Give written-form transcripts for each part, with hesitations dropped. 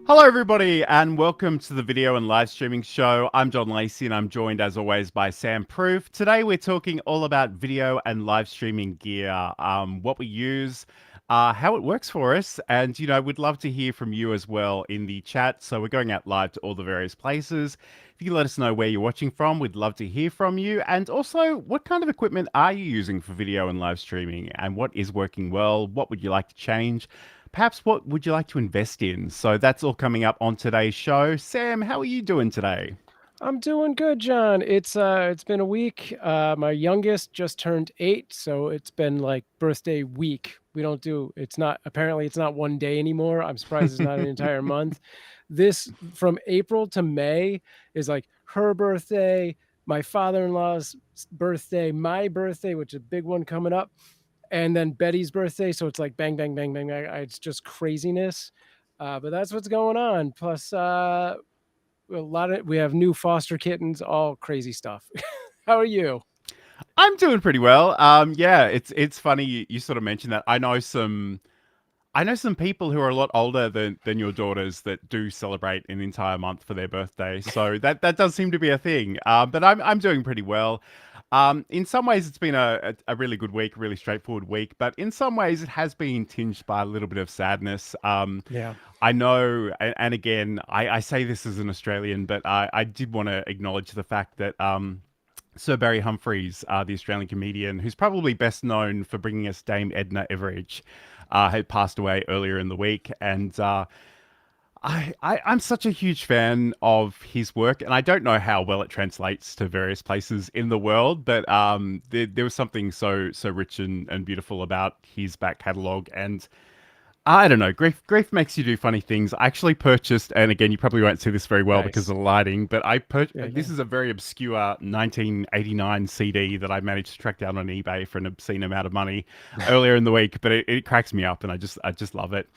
Hello everybody and welcome to the video and live streaming show. I'm John Lacey and I'm joined as always by Sam Proof. Today we're talking all about video and live streaming gear, what we use, how it works for us, and we'd love to hear from you as well in the chat. So we're going out live to all the various places. If you can let us know where you're watching from, we'd love to hear from you. And also, what kind of equipment are you using for video and live streaming, and what is working well? What would you like to change? Perhaps what would you like to invest in? So that's all coming up on today's show. Sam, how are you doing today? I'm doing good, John. It's been a week. My youngest just turned 8, so it's been like birthday week. It's not one day anymore. I'm surprised it's not an entire month. This from April to May is like her birthday, my father-in-law's birthday, my birthday, which is a big one coming up, and then Betty's birthday. So it's like bang, bang, bang, bang, bang. It's just craziness. But that's what's going on. Plus, we have new foster kittens, all crazy stuff. How are you? I'm doing pretty well. Yeah, it's funny you sort of mentioned that. I know some people who are a lot older than your daughters that do celebrate an entire month for their birthday. So that does seem to be a thing. But I'm doing pretty well. In some ways, it's been a really good week, really straightforward week. But in some ways, it has been tinged by a little bit of sadness. Yeah. I know, and again, I say this as an Australian, but I did want to acknowledge the fact that Sir Barry Humphries, the Australian comedian, who's probably best known for bringing us Dame Edna Everage, had passed away earlier in the week. And I'm such a huge fan of his work, and I don't know how well it translates to various places in the world, but there was something so rich and beautiful about his back catalogue. And I don't know, grief makes you do funny things. I actually purchased, and again, you probably won't see this very well because of the lighting, but this is a very obscure 1989 CD that I managed to track down on eBay for an obscene amount of money earlier in the week, but it cracks me up, and I just love it.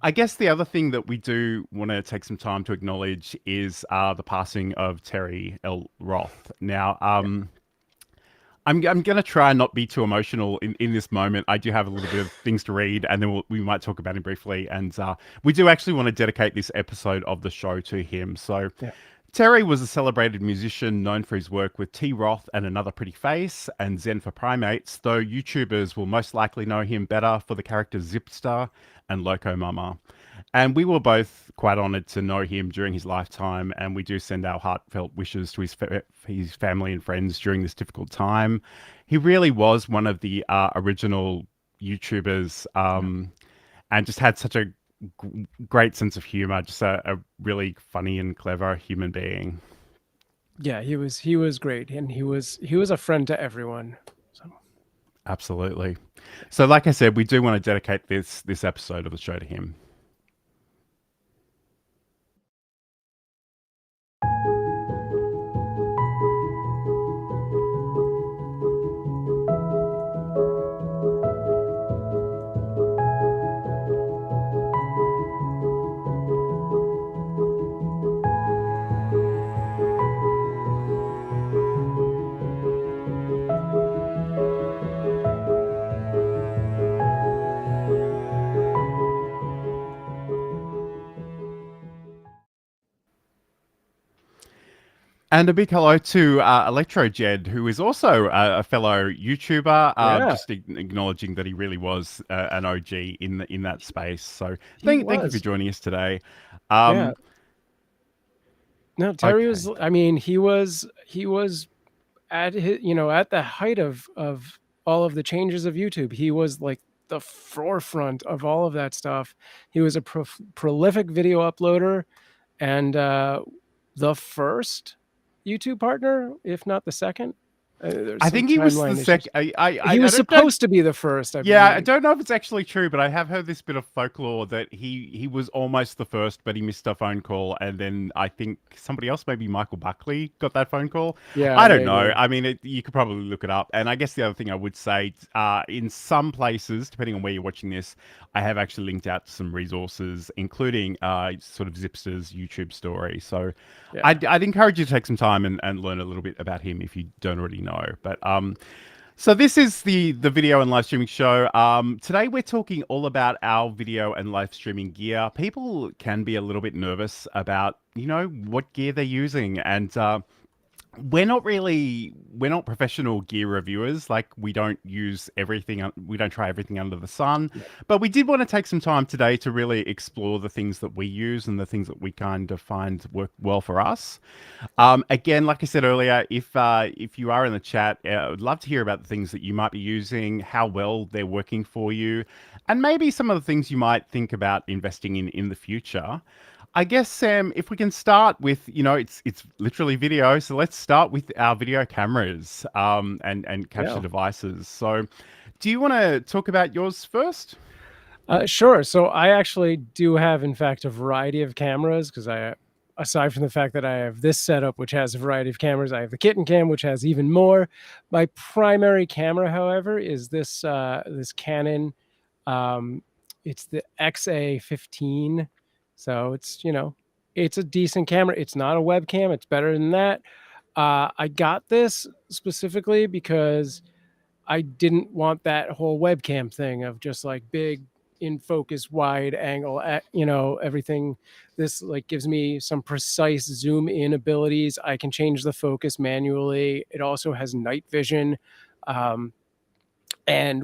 I guess the other thing that we do want to take some time to acknowledge is the passing of Terry L. Roth. Now, I'm going to try and not be too emotional in this moment. I do have a little bit of things to read, and then we might talk about him briefly. And we do actually want to dedicate this episode of the show to him. So Yeah. Terry was a celebrated musician known for his work with T. Roth and Another Pretty Face and Zen For Primates, though YouTubers will most likely know him better for the characters Zipster and Loco Mama. And we were both quite honoured to know him during his lifetime, and we do send our heartfelt wishes to his family and friends during this difficult time. He really was one of the original YouTubers, and just had such a great sense of humour, just a really funny and clever human being. Yeah, he was great, and he was a friend to everyone. So. Absolutely. So like I said, we do want to dedicate this episode of the show to him. And a big hello to Electro Jed, who is also a fellow YouTuber. Just acknowledging that he really was an OG in that space. So thank you for joining us today. Yeah. No, Terry was. I mean, he was at his, at the height of all of the changes of YouTube. He was like the forefront of all of that stuff. He was a prolific video uploader and the first YouTube partner, if not the second. There's I some think he was the timeline issues. second. I He was don't know. supposed to be the first, I Yeah, I believe. don't know if it's actually true, but I have heard this bit of folklore that he was almost the first, but he missed a phone call, and then I think somebody else, maybe Michael Buckley, got that phone call. Yeah, I don't know. maybe. I mean, you could probably look it up. And I guess the other thing I would say, in some places, depending on where you're watching this, I have actually linked out to some resources, including sort of Zipster's YouTube story. So Yeah. I'd encourage you to take some time and learn a little bit about him if you don't already know. But so this is the video and live streaming show. Today we're talking all about our video and live streaming gear. People can be a little bit nervous about, what gear they're using, and we're not professional gear reviewers. Like, we don't use everything, we don't try everything under the sun, but we did want to take some time today to really explore the things that we use and the things that we kind of find work well for us. Again, like I said earlier, if you are in the chat, I would love to hear about the things that you might be using, how well they're working for you, and maybe some of the things you might think about investing in the future. I guess, Sam, if we can start with, it's literally video, so let's start with our video cameras and capture Yeah. devices. So, do you want to talk about yours first? Sure. So I actually do have, in fact, a variety of cameras because aside from the fact that I have this setup, which has a variety of cameras, I have the kitten cam, which has even more. My primary camera, however, is this Canon. Um, it's the XA15. So it's a decent camera. It's not a webcam. It's better than that. I got this specifically because I didn't want that whole webcam thing of just like big in focus wide angle, everything. This like gives me some precise zoom in abilities. I can change the focus manually. It also has night vision. And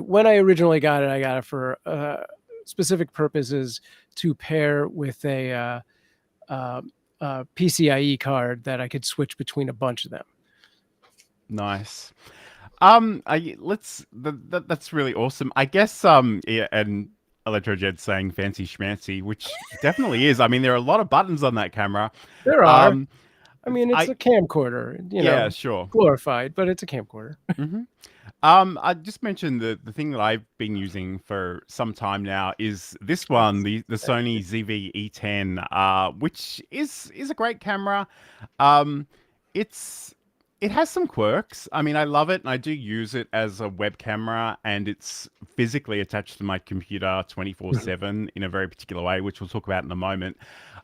when I originally got it, I got it for specific purposes to pair with a PCIe card that I could switch between a bunch of them. Nice. That's really awesome. I guess, yeah, and ElectroJet saying fancy schmancy, which definitely is. I mean, there are a lot of buttons on that camera. There are. Um, I mean, it's I a camcorder, Yeah, sure. glorified, but it's a camcorder. hmm I just mentioned the thing that I've been using for some time now is this one, the Sony ZV-E10, which is a great camera. Um, it's it has some quirks. I mean, I love it, and I do use it as a web camera, and it's physically attached to my computer 24/7 in a very particular way, which we'll talk about in a moment.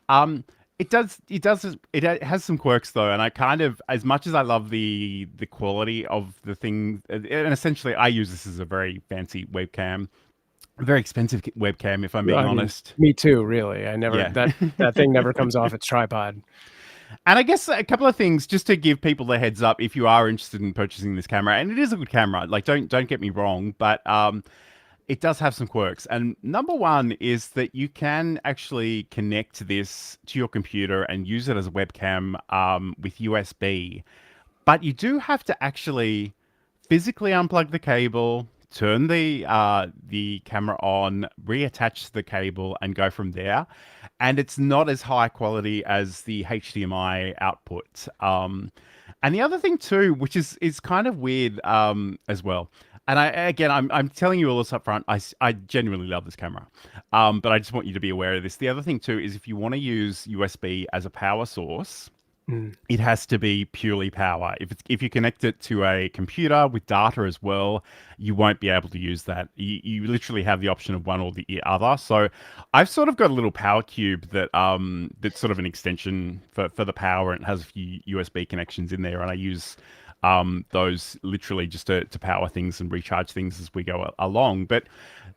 Um, it has some quirks though, and I kind of, as much as I love the quality of the thing, and essentially I use this as a very fancy webcam, a very expensive webcam, if I'm being I mean, honest. me too, really. I never Yeah. that thing never comes off its tripod. And I guess a couple of things just to give people the heads up if you are interested in purchasing this camera, and it is a good camera. Like, don't get me wrong, but it does have some quirks. And number one is that you can actually connect this to your computer and use it as a webcam with USB. But you do have to actually physically unplug the cable, turn the camera on, reattach the cable, and go from there. And it's not as high quality as the HDMI output. And the other thing too, which is kind of weird as well. And I'm telling you all this up front. I genuinely love this camera, but I just want you to be aware of this. The other thing too is if you want to use USB as a power source, Mm. it has to be purely power. If you connect it to a computer with data as well, you won't be able to use that. You literally have the option of one or the other. So I've sort of got a little power cube that's sort of an extension for the power, and it has a few USB connections in there, and I use those literally just to power things and recharge things as we go along. But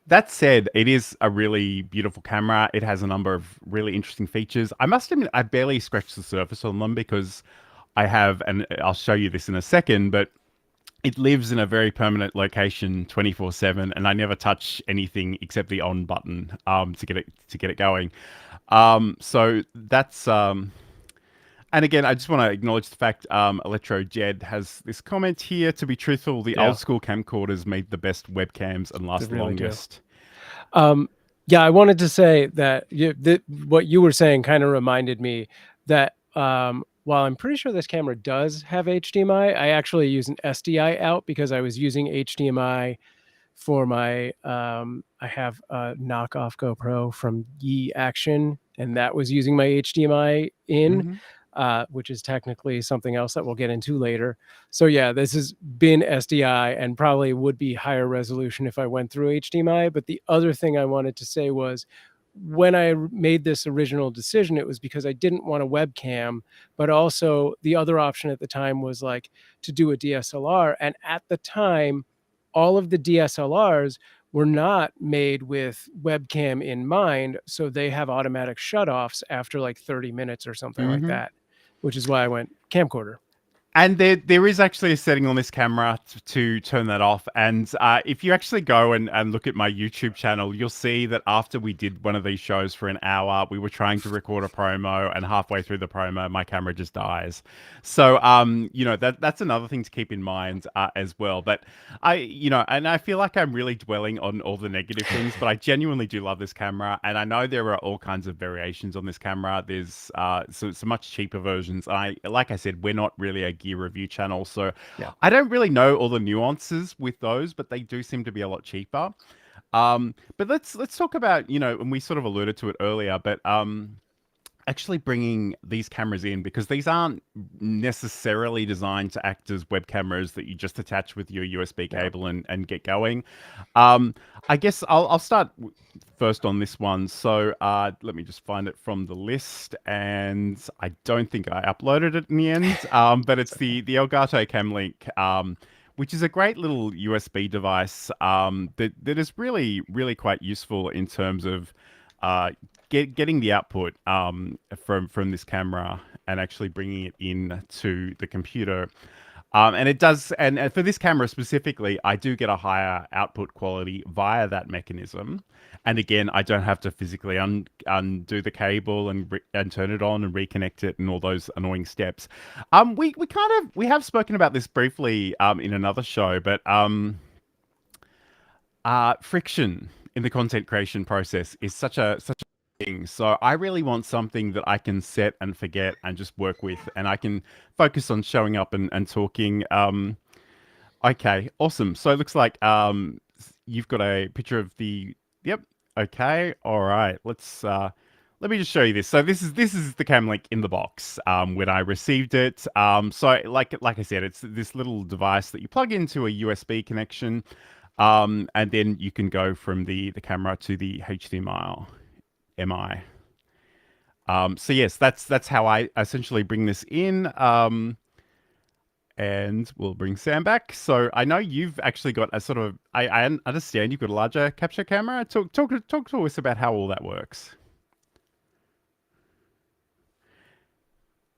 that said, it is a really beautiful camera. It has a number of really interesting features. I must admit, I barely scratched the surface on them because I have, and I'll show you this in a second, but it lives in a very permanent location 24/7, and I never touch anything except the on button to get it going. So And again, I just want to acknowledge the fact Electro Jed has this comment here. To be truthful, the Yeah, old school camcorders made the best webcams and they last the really do. longest. Um, yeah, I wanted to say that what you were saying kind of reminded me that while I'm pretty sure this camera does have HDMI, I actually use an SDI out because I was using HDMI for my I have a knockoff GoPro from Yi Action, and that was using my HDMI in, Hmm. which is technically something else that we'll get into later. So yeah, this has been SDI and probably would be higher resolution if I went through HDMI. But the other thing I wanted to say was when I made this original decision, it was because I didn't want a webcam, but also the other option at the time was like to do a DSLR. And at the time, all of the DSLRs were not made with webcam in mind. So they have automatic shutoffs after like 30 minutes or something like Hmm. that, which is why I went camcorder. And there is actually a setting on this camera to turn that off. And if you actually go and look at my YouTube channel, you'll see that after we did one of these shows for an hour, we were trying to record a promo, and halfway through the promo, my camera just dies. So, that's another thing to keep in mind as well. But and I feel like I'm really dwelling on all the negative things, but I genuinely do love this camera. And I know there are all kinds of variations on this camera. There's some much cheaper versions. Like I said, we're not really a gear review channel, so Yeah. I don't really know all the nuances with those, but they do seem to be a lot cheaper. But let's talk about, and we sort of alluded to it earlier, but actually bringing these cameras in, because these aren't necessarily designed to act as web cameras that you just attach with your USB Yeah. cable and get going. Um, I guess I'll start first on this one. So let me just find it from the list, and I don't think I uploaded it in the end. But It's it's okay. the Elgato Camlink. Which is a great little USB device that is really, really quite useful in terms of uh, getting the output from this camera and actually bringing it in to the computer. And it does, and for this camera specifically, I do get a higher output quality via that mechanism. And again, I don't have to physically undo the cable and turn it on and reconnect it and all those annoying steps. We have spoken about this briefly in another show, but friction in the content creation process is such a thing. So I really want something that I can set and forget and just work with, and I can focus on showing up and talking. Okay, awesome. So it looks like you've got a picture of the. Yep. Okay. All right. Let me just show you this. So this is the cam link in the box when I received it. So like I said, it's this little device that you plug into a USB connection, and then you can go from the camera to the HDMI. MI. So yes, that's how I essentially bring this in. And we'll bring Sam back. So I know you've actually got a sort of I understand you've got a larger capture camera. Talk to us about how all that works.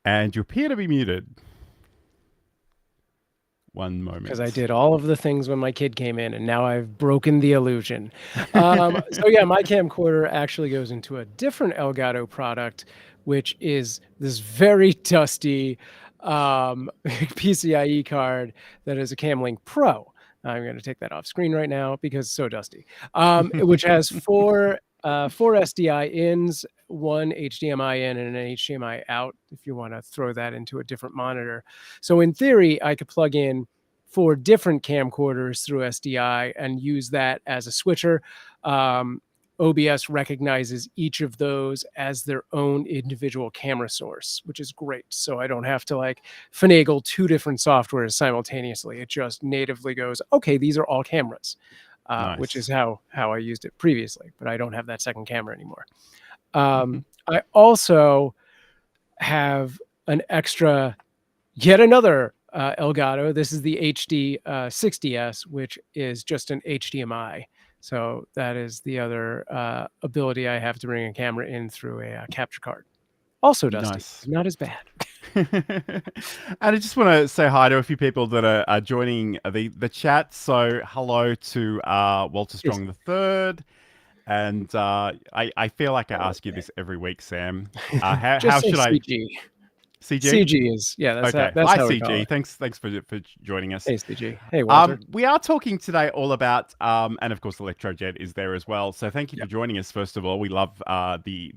And you appear to be muted. One Because I moment. did all of the things when my kid came in, and now I've broken the illusion. So yeah, my camcorder actually goes into a different Elgato product, which is this very dusty PCIe card that is a Camlink Pro. I'm going to take that off screen right now because it's so dusty. Which has four SDI ins, one HDMI in, and an HDMI out. If you want to throw that into a different monitor, so in theory, I could plug in 4 different camcorders through SDI and use that as a switcher. OBS recognizes each of those as their own individual camera source, which is great. So I don't have to like finagle 2 different softwares simultaneously. It just natively goes, okay, these are all cameras, which is Nice. how I used it previously, but I don't have that second camera anymore. I also have an extra, yet another Elgato. This is the HD 60S, which is just an HDMI. So that is the other ability I have to bring a camera in through a capture card. Also dusty, Nice. not as bad. And I just want to say hi to a few people that are joining the chat. So hello to Walter Yes. Strong the Third, and I feel like I ask you this every week, Sam. How Just say should I CG. CG? CG is, yeah, Okay. that's Hi, how we call CG. it. Thanks for joining us. Hey, CG. Hey, Walter. We are talking today all about, and of course, Electrojet is there as well. So thank you Yeah, for joining us. First of all, we love the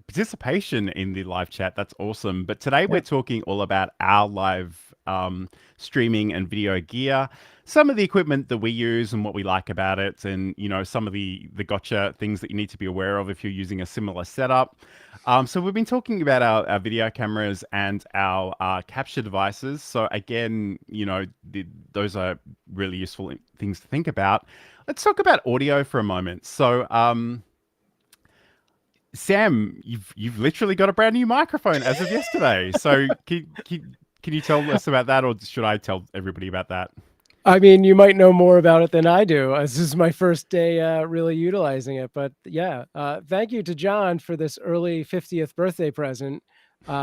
participation in the live chat. That's awesome. But today yeah. we're talking all about our live streaming and video gear, some of the equipment that we use and what we like about it, and some of the gotcha things that you need to be aware of if you're using a similar setup. So we've been talking about our video cameras and our capture devices. So again, those are really useful things to think about. Let's talk about audio for a moment. So, Sam, you've literally got a brand new microphone as of yesterday. So can you tell us about that, or should I tell everybody about that? I mean, you might know more about it than I do. This is my first day really utilizing it. But yeah, thank you to John for this early 50th birthday present,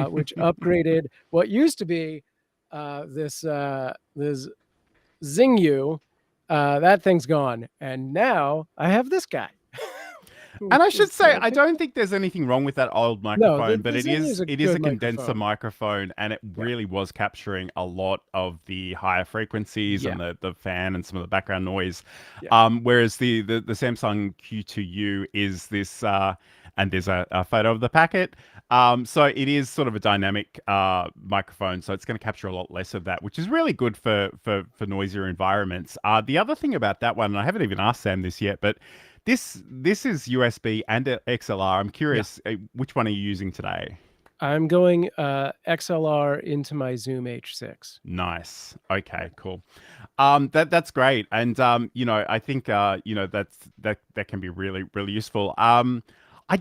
which upgraded what used to be this Zingu. That thing's gone, and now I have this guy, And I which should is say, I don't think there's anything wrong with that old no, microphone, but the Zingu is a it is a good condenser microphone. microphone, and it Yeah, really was capturing a lot of the higher frequencies yeah, and the fan and some of the background noise. yeah. Whereas the Samsung Q2U is this, and there's a photo of the packet. So it is sort of a dynamic microphone, so it's going to capture a lot less of that, which is really good for noisier environments. The other thing about that one, and I haven't even asked Sam this yet, but this is USB and XLR. I'm Yeah. curious, which one are you using today? I'm going XLR into my Zoom H6. Nice. Okay, Yeah. cool. That's great, and I think that can be really useful. I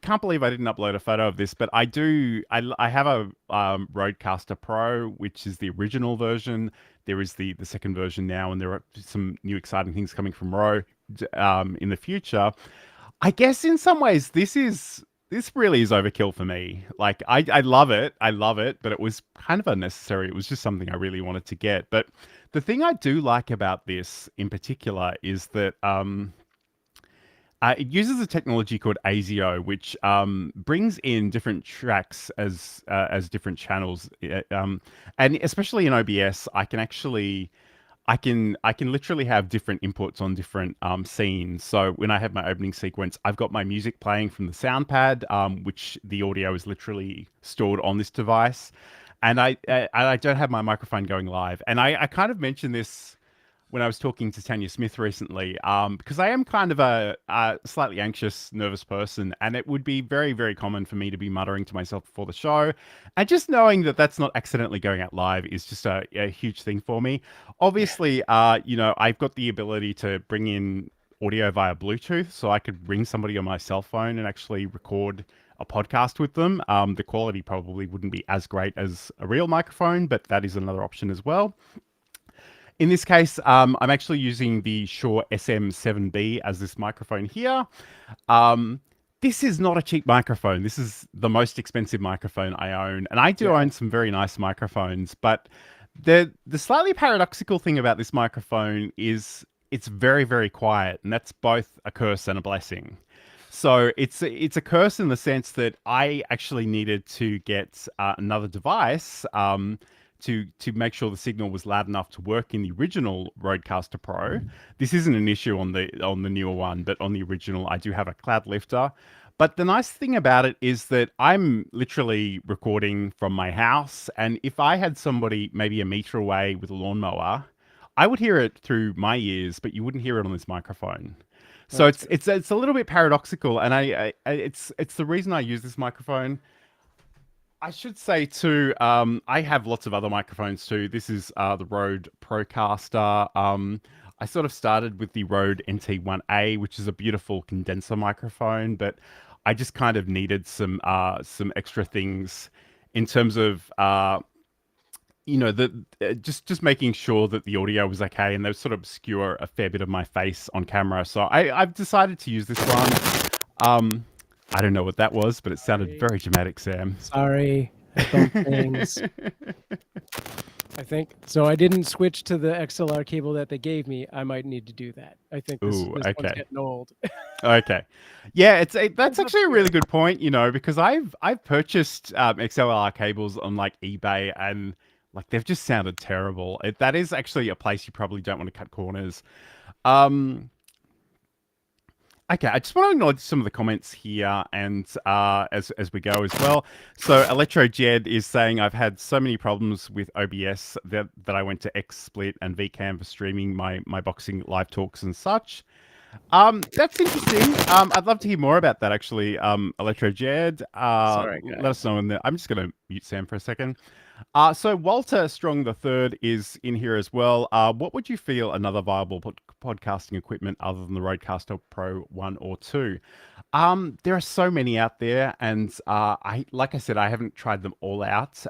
can't believe I didn't upload a photo of this, but I do. I have a Rodecaster Pro, which is the original version. There is the second version now, and there are some new exciting things coming from Rode in the future. I guess in some ways this really is overkill for me. Like I love it, but it was kind of unnecessary. It was just something I really wanted to get. But the thing I do like about this in particular is that it uses a technology called ASIO, which brings in different tracks as different channels, and especially in OBS, I can literally have different inputs on different scenes. So when I have my opening sequence, I've got my music playing from the sound pad, which the audio is literally stored on this device, and I don't have my microphone going live. And I kind of mentioned this when I was talking to Tanya Smith recently, because I am kind of a slightly anxious, nervous person, and it would be very common for me to be muttering to myself before the show, and just knowing that that's not accidentally going out live is just a huge thing for me. Obviously, I've got the ability to bring in audio via Bluetooth, so I could ring somebody on my cell phone and actually record a podcast with them. The quality probably wouldn't be as great as a real microphone, but that is another option as well. In this case, I'm actually using the Shure SM7B as this microphone here. Um, this is not a cheap microphone. This is the most expensive microphone I own, and I do Yeah. own some very nice microphones. But the slightly paradoxical thing about this microphone is it's very quiet, and that's both a curse and a blessing. So it's a curse in the sense that I actually needed to get another device to make sure the signal was loud enough to work in the original Rodecaster Pro. This isn't an issue on the newer one, but on the original, I do have a cloud lifter. But the nice thing about it is that I'm literally recording from my house, and if I had somebody maybe a meter away with a lawnmower, I would hear it through my ears, but you wouldn't hear it on this microphone. So That's good. it's a little bit paradoxical, and it's the reason I use this microphone. I should say too, I have lots of other microphones too. This is the Rode Procaster. I sort of started with the Rode NT1A, which is a beautiful condenser microphone, but I just kind of needed some extra things in terms of the just making sure that the audio was okay, and they sort of obscure a fair bit of my face on camera. So I've decided to use this one. I don't know what that was, but it sounded Sorry. very dramatic, Sam. Sorry. I bumped things. I think. So I didn't switch to the XLR cable that they gave me. I might need to do that. I think Ooh, this one's okay. getting old. Okay, yeah, I that's love actually a you. really good point, because I've purchased XLR cables on like eBay and like they've just sounded terrible. That is actually a place you probably don't want to cut corners. Um, Okay, I just want to acknowledge some of the comments here, and as we go as well. So Electro Jed is saying I've had so many problems with OBS that I went to XSplit and VCam for streaming my boxing live talks and such. That's interesting. I'd love to hear more about that actually. Electro Jed, Sorry, let us guys. know in the. I'm just going to mute Sam for a second. So Walter Strong the Third is in here as well. What would you feel another viable podcasting equipment other than the Rodecaster Pro 1 or 2? There are so many out there, and like I said, I haven't tried them all out.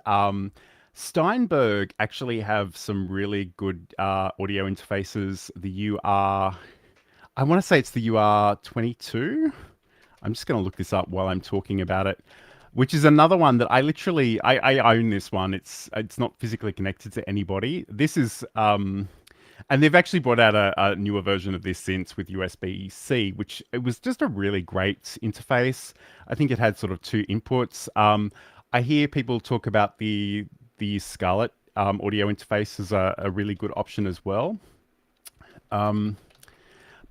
Steinberg actually have some really good audio interfaces. I want to say it's the UR22. I'm just going to look this up while I'm talking about it, which is another one that I own this one. It's not physically connected to anybody. This is and they've actually brought out a newer version of this since with USB-C, which it was just a really great interface. I think it had sort of two inputs. I hear people talk about the Scarlett audio interface as a really good option as well.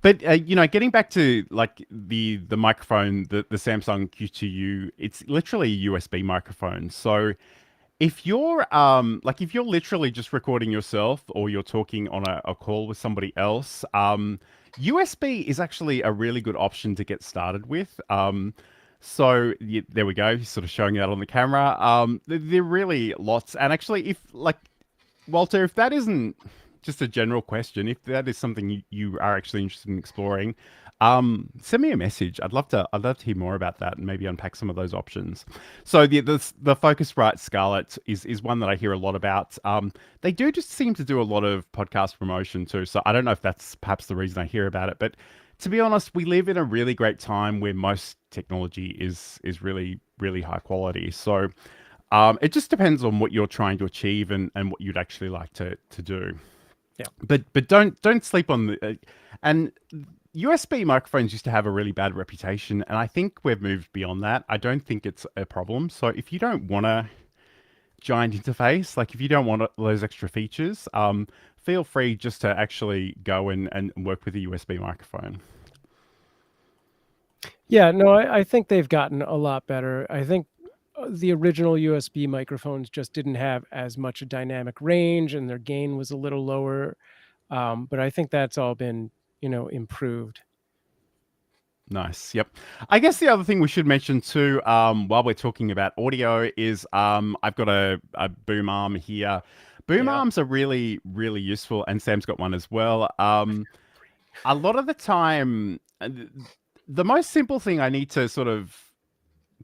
But getting back to like the microphone, the Samsung Q2U, it's literally a USB microphone. So if you're literally just recording yourself or you're talking on a call with somebody else, USB is actually a really good option to get started with. So there we go, sort of showing that on the camera. There are really lots, and actually, if like Walter, if that isn't just a general question, if that is something you are actually interested in exploring, send me a message. I'd love to hear more about that and maybe unpack some of those options. So the Focusrite Scarlett is one that I hear a lot about. They do just seem to do a lot of podcast promotion too. So I don't know if that's perhaps the reason I hear about it, but to be honest, we live in a really great time where most technology is really high quality. So it just depends on what you're trying to achieve and what you'd actually like to do. Yeah. But don't sleep on the and USB microphones used to have a really bad reputation, and I think we've moved beyond that. I don't think it's a problem. So if you don't want a giant interface, like if you don't want those extra features, feel free just to actually go and work with a USB microphone. Yeah, no, I think they've gotten a lot better. I think the original USB microphones just didn't have as much a dynamic range and their gain was a little lower. But I think that's all been, improved. Nice. Yep. I guess the other thing we should mention too, while we're talking about audio, is I've got a boom arm here. Boom Yeah. arms are really useful, and Sam's got one as well. A lot of the time, the most simple thing I need to sort of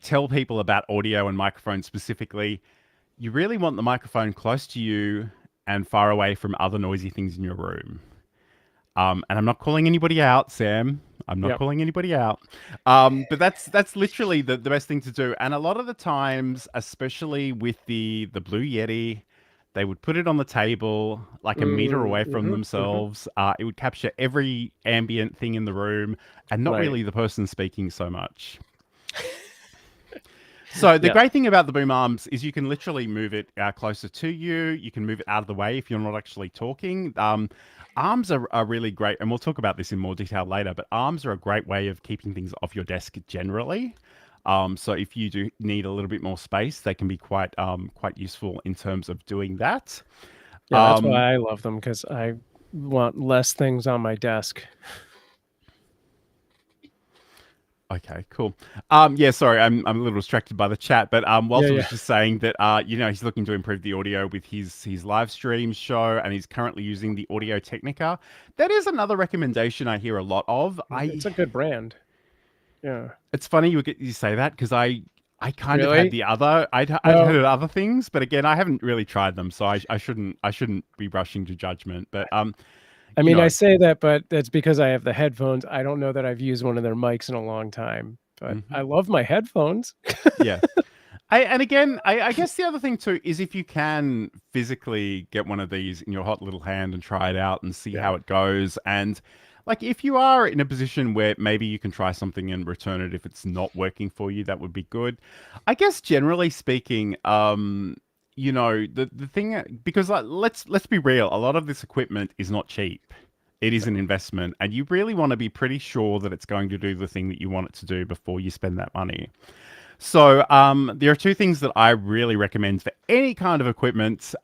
tell people about audio and microphones specifically, you really want the microphone close to you and far away from other noisy things in your room. And I'm not calling anybody out, Sam. I'm not Yep. calling anybody out. But that's literally the best thing to do. And a lot of the times, especially with the Blue Yeti, they would put it on the table like a meter away from Mm-hmm. themselves. It would capture every ambient thing in the room and not Right. really the person speaking so much. So the Yeah. great thing about the boom arms is you can literally move it closer to you. You can move it out of the way if you're not actually talking. Arms are really great, and we'll talk about this in more detail later, but arms are a great way of keeping things off your desk generally. So if you do need a little bit more space, they can be quite useful in terms of doing that. Yeah, that's why I love them, because I want less things on my desk. Okay, cool. Yeah, sorry, I'm a little distracted by the chat, but Yeah, Walter was yeah. just saying that he's looking to improve the audio with his live stream show, and he's currently using the Audio Technica. That is another recommendation I hear a lot of. It's a good brand. Yeah. It's funny you say that because I kind of had Really? the other I'd Oh, heard other things, but again, I haven't really tried them, so I shouldn't be rushing to judgment. But I you mean, I know, say that, but that's because I have the headphones. I don't know that I've used one of their mics in a long time, but mhm, I love my headphones. yeah. I guess the other thing too is if you can physically get one of these in your hot little hand and try it out and see Yeah. how it goes. And like if you are in a position where maybe you can try something and return it if it's not working for you, that would be good. I guess generally speaking, the thing because like, let's be real, a lot of this equipment is not cheap. It is an investment, and you really want to be pretty sure that it's going to do the thing that you want it to do before you spend that money. So there are two things that I really recommend for any kind of equipment.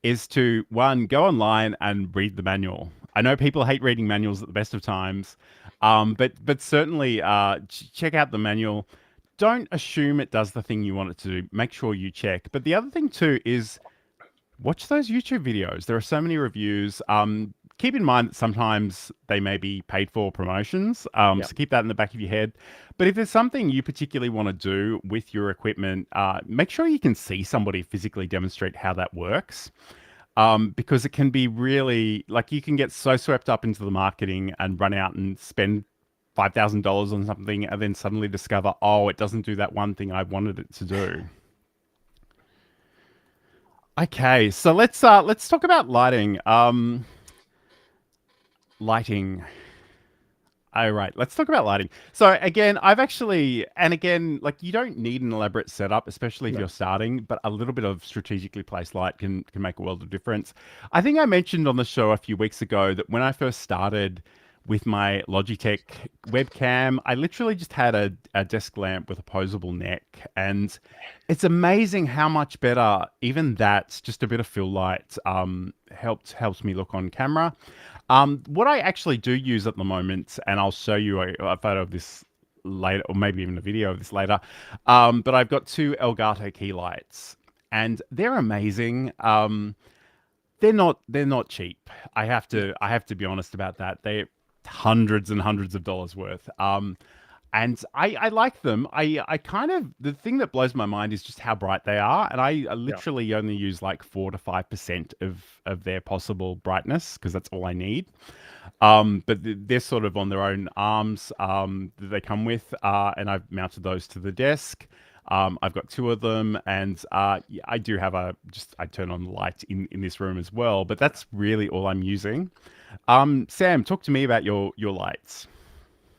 Is to one, go online and read the manual. I know people hate reading manuals at the best of times, but certainly check out the manual. Don't assume it does the thing you want it to do. Make sure you check. But the other thing too is watch those YouTube videos. There are so many reviews. Keep in mind that sometimes they may be paid for promotions. Yeah. So keep that in the back of your head. But if there's something you particularly want to do with your equipment, make sure you can see somebody physically demonstrate how that works. Because it can be really like you can get so swept up into the marketing and run out and spend $5,000 on something and then suddenly discover, oh, it doesn't do that one thing I wanted it to do. Okay, so let's talk about lighting. Lighting. All right, let's talk about lighting. So again, I've actually, and again, like you don't need an elaborate setup, especially if No. you're starting, but a little bit of strategically placed light can make a world of difference. I think I mentioned on the show a few weeks ago that when I first started with my Logitech webcam, I literally just had a desk lamp with a posable neck, and it's amazing how much better even that's just a bit of fill light helps me look on camera. What I actually do use at the moment, and I'll show you a photo of this later, or maybe even a video of this later. But I've got two Elgato key lights, and they're amazing. They're not cheap. I have to be honest about that. They're hundreds and hundreds of dollars worth. And I like them. I kind of the thing that blows my mind is just how bright they are, and I Yeah. literally only use like 4 to 5% of their possible brightness because that's all I need. But they're sort of on their own arms that they come with, and I've mounted those to the desk. I've got two of them, and yeah, I do have I turn on the light in this room as well, but that's really all I'm using. Sam, talk to me about your lights.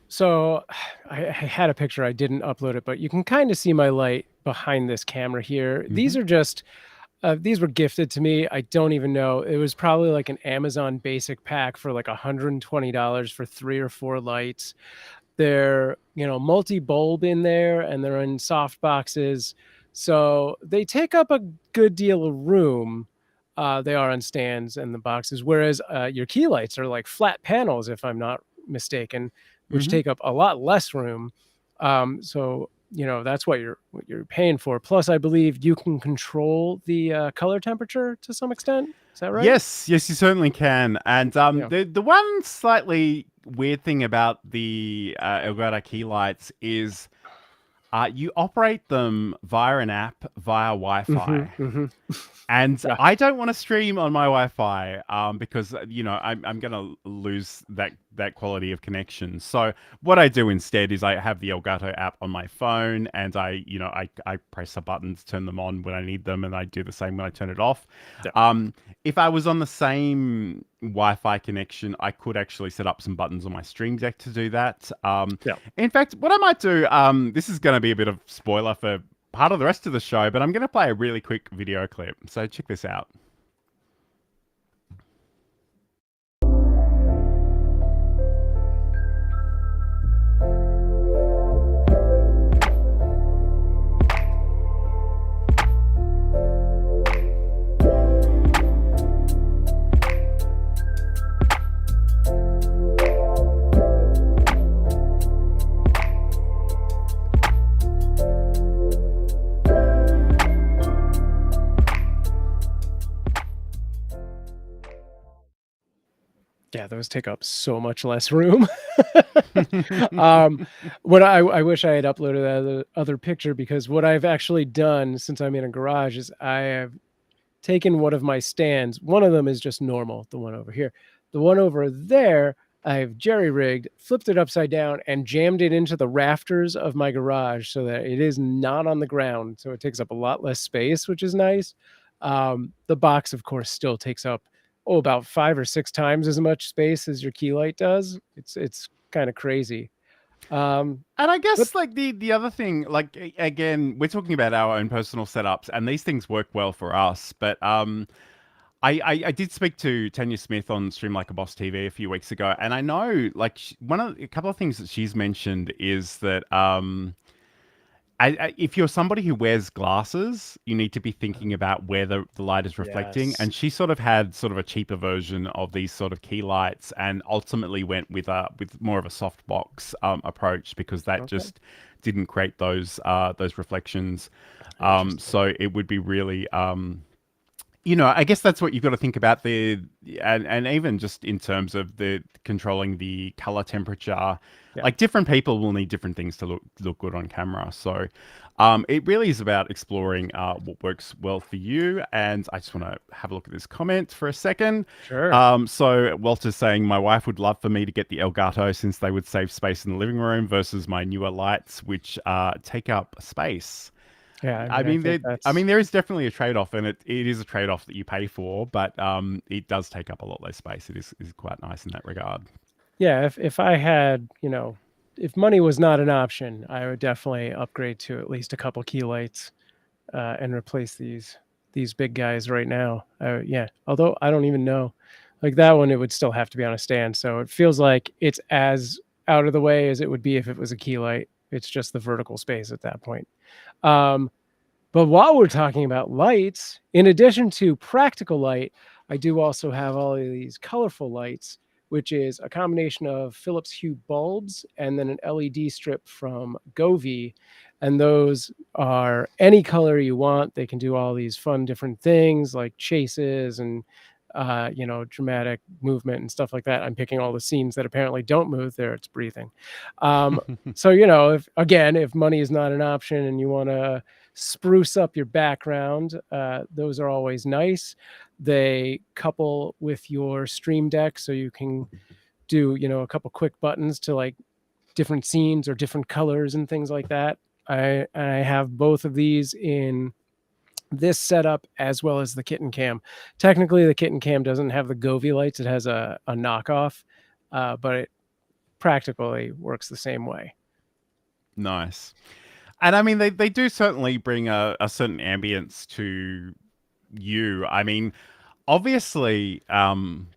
So I had a picture. I didn't upload it, but you can kind of see my light behind this camera here. Hmm. These were gifted to me. I don't even know. It was probably like an Amazon basic pack for like $120 for 3 or 4 lights. They're, multi-bulb in there, and they're in soft boxes. So they take up a good deal of room. They are on stands and the boxes, whereas your key lights are like flat panels, if I'm not mistaken, which Hmm. take up a lot less room. So that's what you're paying for. Plus, I believe you can control the color temperature to some extent. Is that right? Yes, you certainly can. And Yeah. the one slightly weird thing about the Elgato key lights is you operate them via an app via Hmm. Wi-Fi. Hmm. And Yeah. I don't want to stream on my Wi-Fi because I'm gonna lose that quality of connection. So what I do instead is I have the Elgato app on my phone, and I press a button to turn them on when I need them, and I do the same when I turn it off. Yeah. If I was on the same Wi-Fi connection, I could actually set up some buttons on my Stream Deck to do that. Yeah. In fact, what I might do, this is going to be a bit of spoiler for part of the rest of the show, but I'm going to play a really quick video clip. So check this out. Yeah, those take up so much less room. Um, what I wish I had uploaded that other picture, because what I've actually done since I'm in a garage is I have taken one of my stands. One of them is just normal, the one over here. The one over there, I've jerry-rigged, flipped it upside down, and jammed it into the rafters of my garage so that it is not on the ground. So it takes up a lot less space, which is nice. The box, of course, still takes up about 5 or 6 times as much space as your key light does. It's kind of crazy. And I But guess like the other thing, like again, we're talking about our own personal setups, and these things work well for us. But I did speak to Tanya Smith on Stream Like a Boss TV a few weeks ago, and I know like a couple of things that she's mentioned is that if you're somebody who wears glasses, you need to be thinking about where the light is reflecting. yes. And she sort of had sort of a cheaper version of these sort of key lights, and ultimately went with more of a softbox approach because that Okay. just didn't create those reflections. Interesting. So it would be really I guess that's what you've got to think about and even just in terms of the controlling the color temperature. Yeah. Like different people will need different things to look good on camera. So, it really is about exploring what works well for you. And I just want to have a look at this comment for a second. Sure. So Walter's saying my wife would love for me to get the Elgato since they would save space in the living room versus my newer lights, which take up space. Yeah, I mean, I think I that's mean, there is definitely a trade-off, and it is a trade-off that you pay for, but it does take up a lot less space. It is quite nice in that regard. yeah, if I had, if money was not an option, I would definitely upgrade to at least a couple key lights and replace these big guys right now. Yeah, although I don't even know, like that one, it would still have to be on a stand. So it feels like it's as out of the way as it would be if it was a key light. It's just the vertical space at that point. Um, But while we're talking about lights, in addition to practical light, I do also have all of these colorful lights, which is a combination of Philips Hue bulbs and then an LED strip from Govee. And those are any color you want. They can do all these fun different things like chases and dramatic movement and stuff like that. I'm picking all the scenes that apparently don't move. There, it's breathing. Um, so if money is not an option and you want to spruce up your background, those are always nice. They couple with your stream deck so you can do a couple quick buttons to like different scenes or different colors and things like that. I have both of these in this setup as well as the kitten cam. Technically the kitten cam doesn't have the Govee lights, it has a knockoff, but it practically works the same way. Nice. And I mean, they do certainly bring a certain ambience to you. I mean, obviously,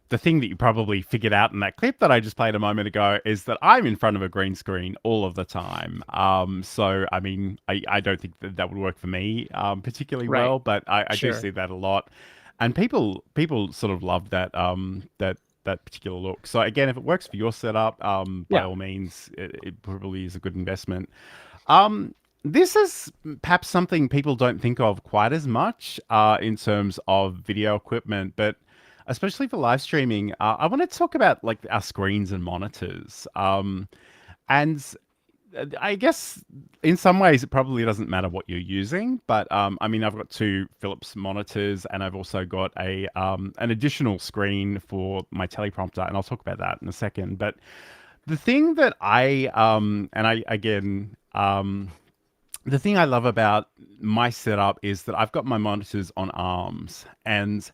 the thing that you probably figured out in that clip that I just played a moment ago is that I'm in front of a green screen all of the time. So, I mean, I don't think that would work for me particularly Right. well, but I do Sure. see that a lot, and people sort of love that particular look. So again, if it works for your setup, by Yeah. all means, it probably is a good investment. Um, this is perhaps something people don't think of quite as much in terms of video equipment, but especially for live streaming, I want to talk about like our screens and monitors. And I guess in some ways it probably doesn't matter what you're using, but I mean I've got two Philips monitors and I've also got a an additional screen for my teleprompter, and I'll talk about that in a second. But the thing that I and I again the thing I love about my setup is that I've got my monitors on arms, and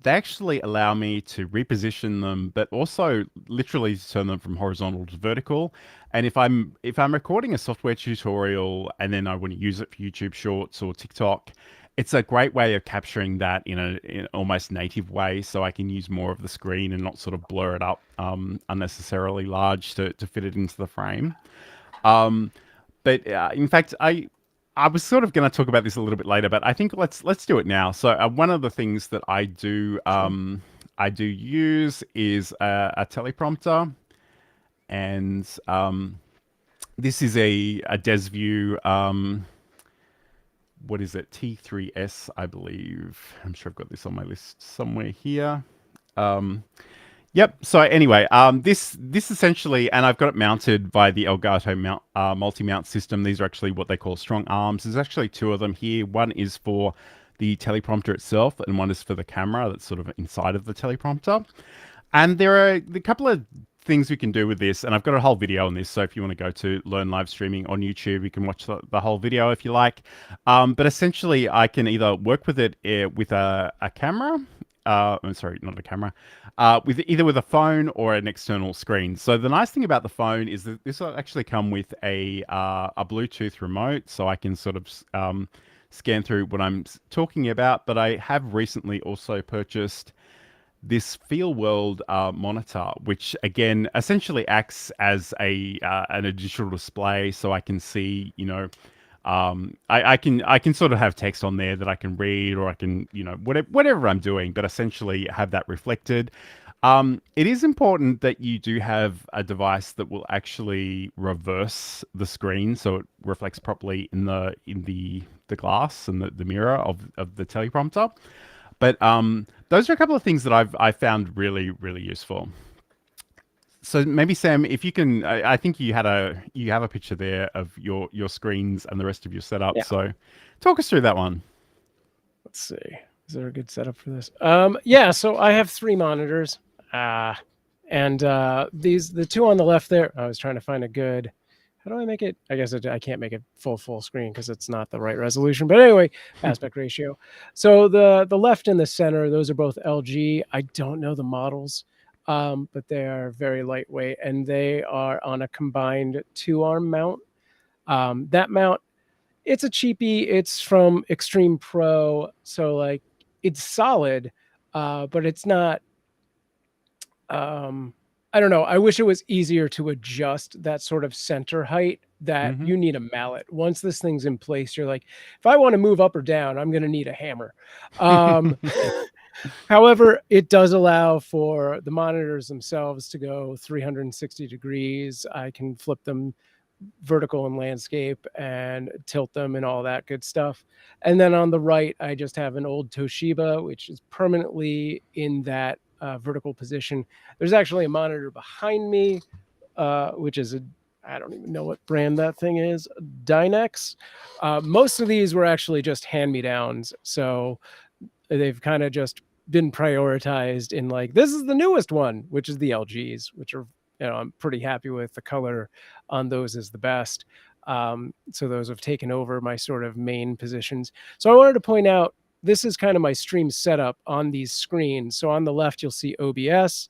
they actually allow me to reposition them, but also literally turn them from horizontal to vertical. And if I'm recording a software tutorial and then I want to use it for YouTube Shorts or TikTok, it's a great way of capturing that in an almost native way, so I can use more of the screen and not sort of blur it up unnecessarily large to fit it into the frame. Um, but in fact, I was sort of going to talk about this a little bit later, but I think let's do it now. So one of the things that Sure. I do use is a teleprompter, and this is a DesView. What is it? T3S, I believe. I'm sure I've got this on my list somewhere here. Um, Yep. So anyway, this essentially, and I've got it mounted by the Elgato multi-mount system. These are actually what they call strong arms. There's actually two of them here. One is for the teleprompter itself, and one is for the camera that's sort of inside of the teleprompter. And there are a couple of things we can do with this, and I've got a whole video on this. So if you want to go to Learn Live Streaming on YouTube, you can watch the whole video if you like. But essentially, I can either work with it with a camera. I'm sorry, not a camera. With either with a phone or an external screen. So the nice thing about the phone is that this will actually come with a Bluetooth remote, so I can sort of scan through what I'm talking about. But I have recently also purchased this Feel World monitor, which again essentially acts as a an digital display, so I can see, I can sort of have text on there that I can read, or I can, whatever I'm doing, but essentially have that reflected. It is important that you do have a device that will actually reverse the screen so it reflects properly in the glass and the mirror of the teleprompter. But those are a couple of things that I found really, really useful. So maybe Sam, if you can, I think you have a picture there of your screens and the rest of your setup. Yeah. So talk us through that one. Let's see. Is there a good setup for this? Yeah. So I have 3 monitors, and the 2 on the left there. I was trying to find a good. How do I make it? I guess I can't make it full screen because it's not the right resolution. But anyway, aspect ratio. So the left and the center, those are both LG. I don't know the models, but they are very lightweight, and they are on a combined 2-arm mount. That mount, it's a cheapie. It's from Extreme Pro, so like it's solid, but it's not. I don't know. I wish it was easier to adjust that sort of center height that you need a mallet. Once this thing's in place, you're like, if I want to move up or down, I'm going to need a hammer. However, it does allow for the monitors themselves to go 360 degrees. I can flip them vertical and landscape and tilt them and all that good stuff. And then on the right, I just have an old Toshiba, which is permanently in that vertical position. There's actually a monitor behind me, which is I don't even know what brand that thing is, Dynex. Most of these were actually just hand-me-downs, so they've kind of just been prioritized in like, this is the newest one, which is the LGs, which are, I'm pretty happy with. The color on those is the best. So those have taken over my sort of main positions. So I wanted to point out, this is kind of my stream setup on these screens. So on the left, you'll see OBS.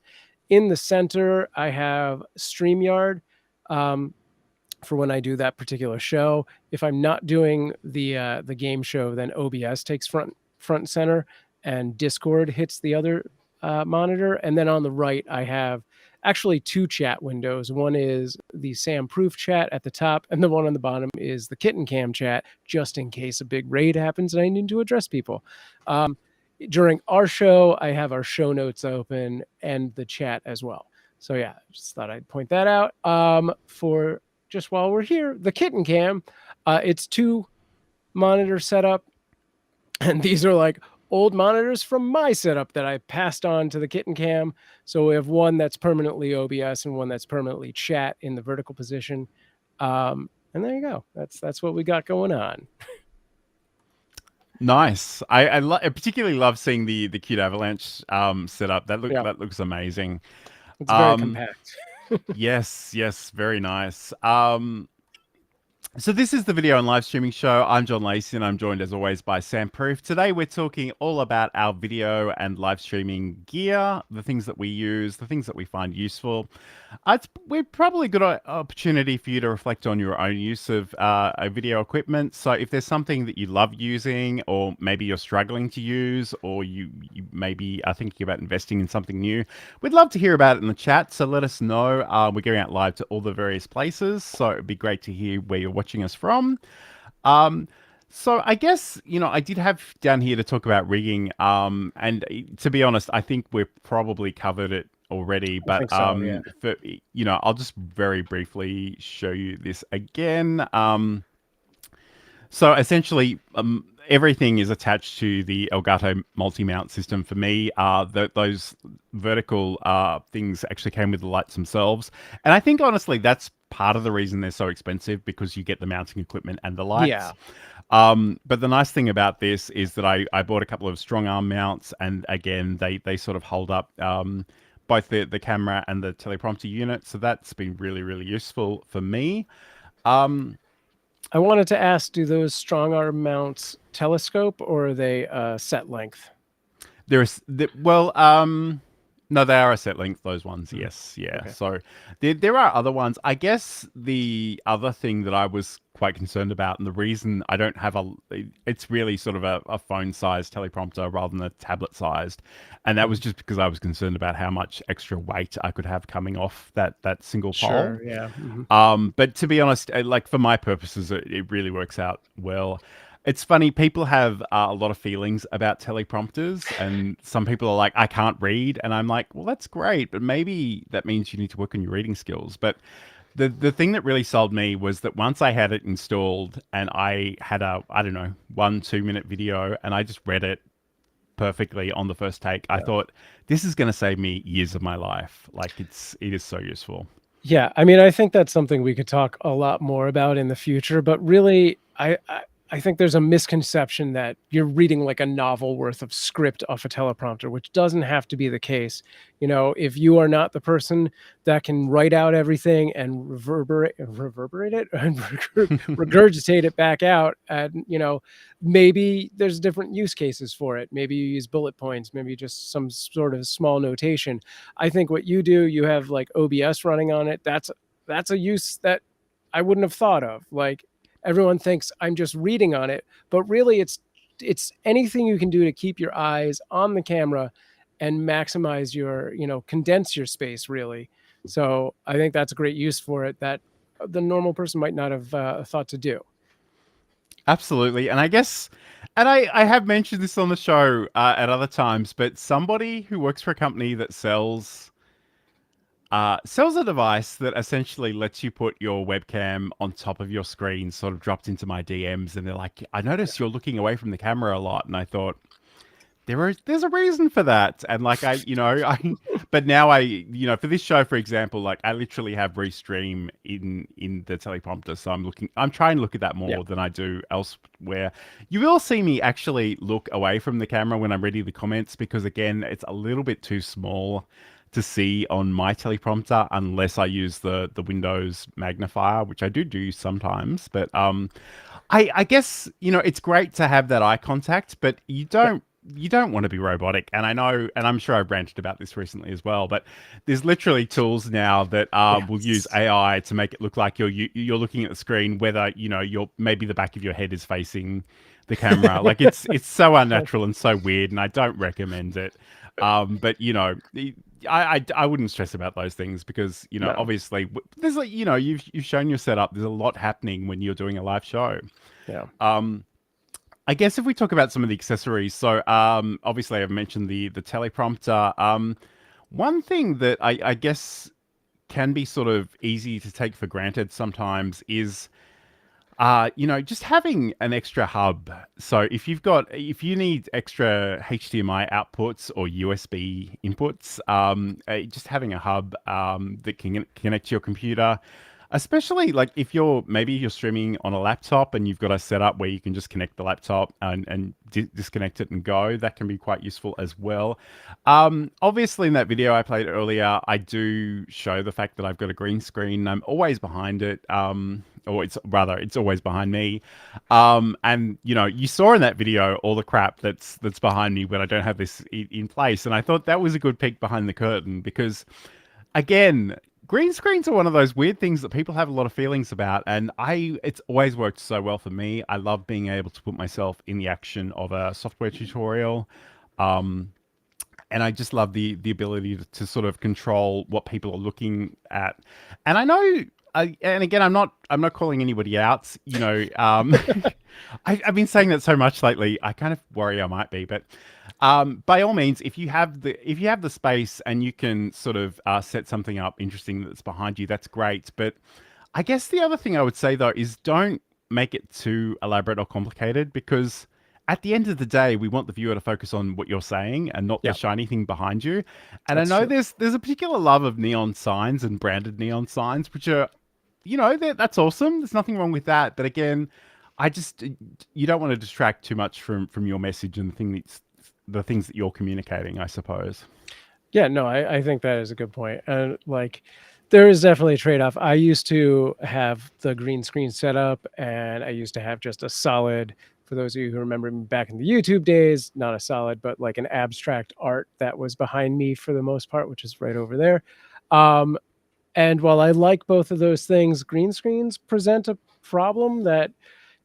In the center, I have StreamYard for when I do that particular show. If I'm not doing the game show, then OBS takes front and center, and Discord hits the other monitor. And then on the right, I have actually 2 chat windows. One is the Sam Proof chat at the top, and the one on the bottom is the Kitten Cam chat, just in case a big raid happens and I need to address people. During our show, I have our show notes open and the chat as well. So yeah, just thought I'd point that out. For just while we're here, the Kitten Cam, it's 2 monitor setup, and these are like old monitors from my setup that I passed on to the Kitten Cam. So we have one that's permanently OBS and one that's permanently chat in the vertical position. And there you go. That's what we got going on. Nice. I particularly love seeing the cute avalanche setup. That looks amazing. It's very compact. Yes, very nice. So this is the Video and Live Streaming Show. I'm John Lacey, and I'm joined as always by Sam Proof. Today we're talking all about our video and live streaming gear, the things that we use, the things that we find useful. We're probably a good opportunity for you to reflect on your own use of video equipment. So if there's something that you love using, or maybe you're struggling to use, or you maybe are thinking about investing in something new, we'd love to hear about it in the chat. So let us know. We're going out live to all the various places, so it'd be great to hear where you're watching us from. So I guess, I did have down here to talk about rigging. And to be honest, I think we've probably covered it already, but yeah. I'll just very briefly show you this again. So essentially, everything is attached to the Elgato multi-mount system for me. Those vertical things actually came with the lights themselves. And I think, honestly, that's part of the reason they're so expensive, because you get the mounting equipment and the lights. Yeah. But the nice thing about this is that I bought a couple of strong arm mounts, and again, they sort of hold up both the camera and the teleprompter unit. So that's been really, really useful for me. Um, I wanted to ask, do those strong arm mounts telescope or are they set length? well, no, they are a set length, those ones. Mhm. Yes, yeah. Okay. So there are other ones. I guess the other thing that I was quite concerned about, and the reason I don't have it's really sort of a phone-sized teleprompter rather than a tablet-sized, and that was Mhm. just because I was concerned about how much extra weight I could have coming off that single pole. Sure. Yeah. But to be honest, like for my purposes, it really works out well. It's funny, people have a lot of feelings about teleprompters, and some people are like, I can't read. And I'm like, well, that's great, but maybe that means you need to work on your reading skills. But the thing that really sold me was that once I had it installed and I had I don't know, 1 2 minute video and I just read it perfectly on the first take, I Yeah. thought, this is going to save me years of my life. Like it is so useful. Yeah, I mean, I think that's something we could talk a lot more about in the future, but really, I think there's a misconception that you're reading like a novel worth of script off a teleprompter, which doesn't have to be the case. You know, if you are not the person that can write out everything and reverberate it and regurgitate it back out, and maybe there's different use cases for it. Maybe you use bullet points, maybe just some sort of small notation. I think what you do, you have like OBS running on it. That's a use that I wouldn't have thought of. Like everyone thinks I'm just reading on it, but really it's anything you can do to keep your eyes on the camera and maximize your, condense your space really. So I think that's a great use for it that the normal person might not have thought to do. Absolutely. And I guess, and I have mentioned this on the show at other times, but somebody who works for a company that sells a device that essentially lets you put your webcam on top of your screen, sort of dropped into my DMs. And they're like, I notice you're looking away from the camera a lot. And I thought, there's a reason for that. And like but now for this show, for example, like I literally have restream in the teleprompter. So I'm trying to look at that Yeah. more than I do elsewhere. You will see me actually look away from the camera when I'm reading the comments, because again, it's a little bit too small to see on my teleprompter unless I use the Windows magnifier, which I do sometimes. But I guess it's great to have that eye contact, but Yeah. you don't want to be robotic. And I know, and I'm sure I've ranted about this recently as well, but there's literally tools now that will use Yes. AI to make it look like you're looking at the screen, whether you're maybe the back of your head is facing the camera. Like it's so unnatural and so weird, and I don't recommend it. But I wouldn't stress about those things because No. obviously there's like you've shown your setup. There's a lot happening when you're doing a live show. Yeah. Um, I guess if we talk about some of the accessories, so obviously I've mentioned the teleprompter. One thing that I guess can be sort of easy to take for granted sometimes is just having an extra hub. So if you need extra HDMI outputs or USB inputs, just having a hub that can connect to your computer, especially like if you're streaming on a laptop and you've got a setup where you can just connect the laptop and disconnect it and go, that can be quite useful as well. Obviously in that video I played earlier, I do show the fact that I've got a green screen. I'm always behind it. Or it's always behind me. And you saw in that video all the crap that's behind me when I don't have this in place. And I thought that was a good peek behind the curtain because, again, green screens are one of those weird things that people have a lot of feelings about, and it's always worked so well for me. I love being able to put myself in the action of a software tutorial. Um, and I just love the ability to sort of control what people are looking at. And I know, and again, I'm not calling anybody out. I've been saying that so much lately. I kind of worry I might be, but by all means, if you have the space and you can sort of set something up interesting that's behind you, that's great. But I guess the other thing I would say though is don't make it too elaborate or complicated, because at the end of the day, we want the viewer to focus on what you're saying and not the Yeah. shiny thing behind you. And I That's know true. there's a particular love of neon signs and branded neon signs, which are, that's awesome. There's nothing wrong with that. But again, I just you don't want to distract too much from your message and the things that you're communicating, I suppose. Yeah, no, I think that is a good point. And like there is definitely a trade-off. I used to have the green screen set up and I used to have just a solid, for those of you who remember me back in the YouTube days, not a solid, but like an abstract art that was behind me for the most part, which is right over there. Um, and while I like both of those things, green screens present a problem that,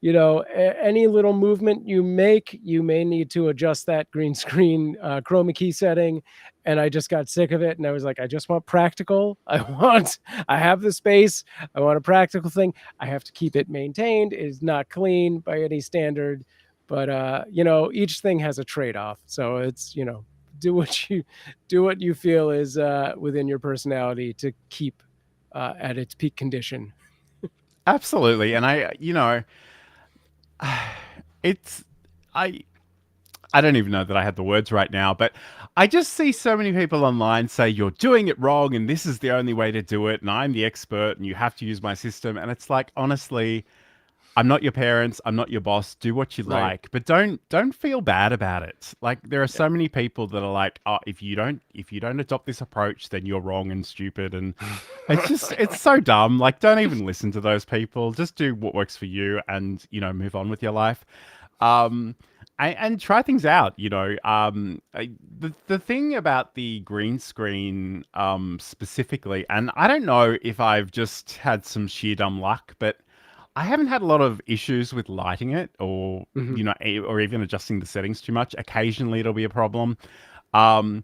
any little movement you make, you may need to adjust that green screen chroma key setting. And I just got sick of it. And I was like, I just want practical. I have the space. I want a practical thing. I have to keep it maintained. It is not clean by any standard. But, each thing has a trade off. So it's, do what you do what you feel is within your personality to keep at its peak condition. Absolutely. And it's I I don't even know that I had the words right now, but I just see so many people online say you're doing it wrong and this is the only way to do it and I'm the expert and you have to use my system, and it's like, honestly, I'm not your parents, I'm not your boss. Do what you Right. like, but don't feel bad about it. Like there are Yeah. so many people that are like, "Oh, if you don't adopt this approach, then you're wrong and stupid." And it's so dumb. Like don't even listen to those people. Just do what works for you and, move on with your life. Um and try things out, the thing about the green screen specifically, and I don't know if I've just had some sheer dumb luck, but I haven't had a lot of issues with lighting it or, Mhm. or even adjusting the settings too much. Occasionally it'll be a problem. Um,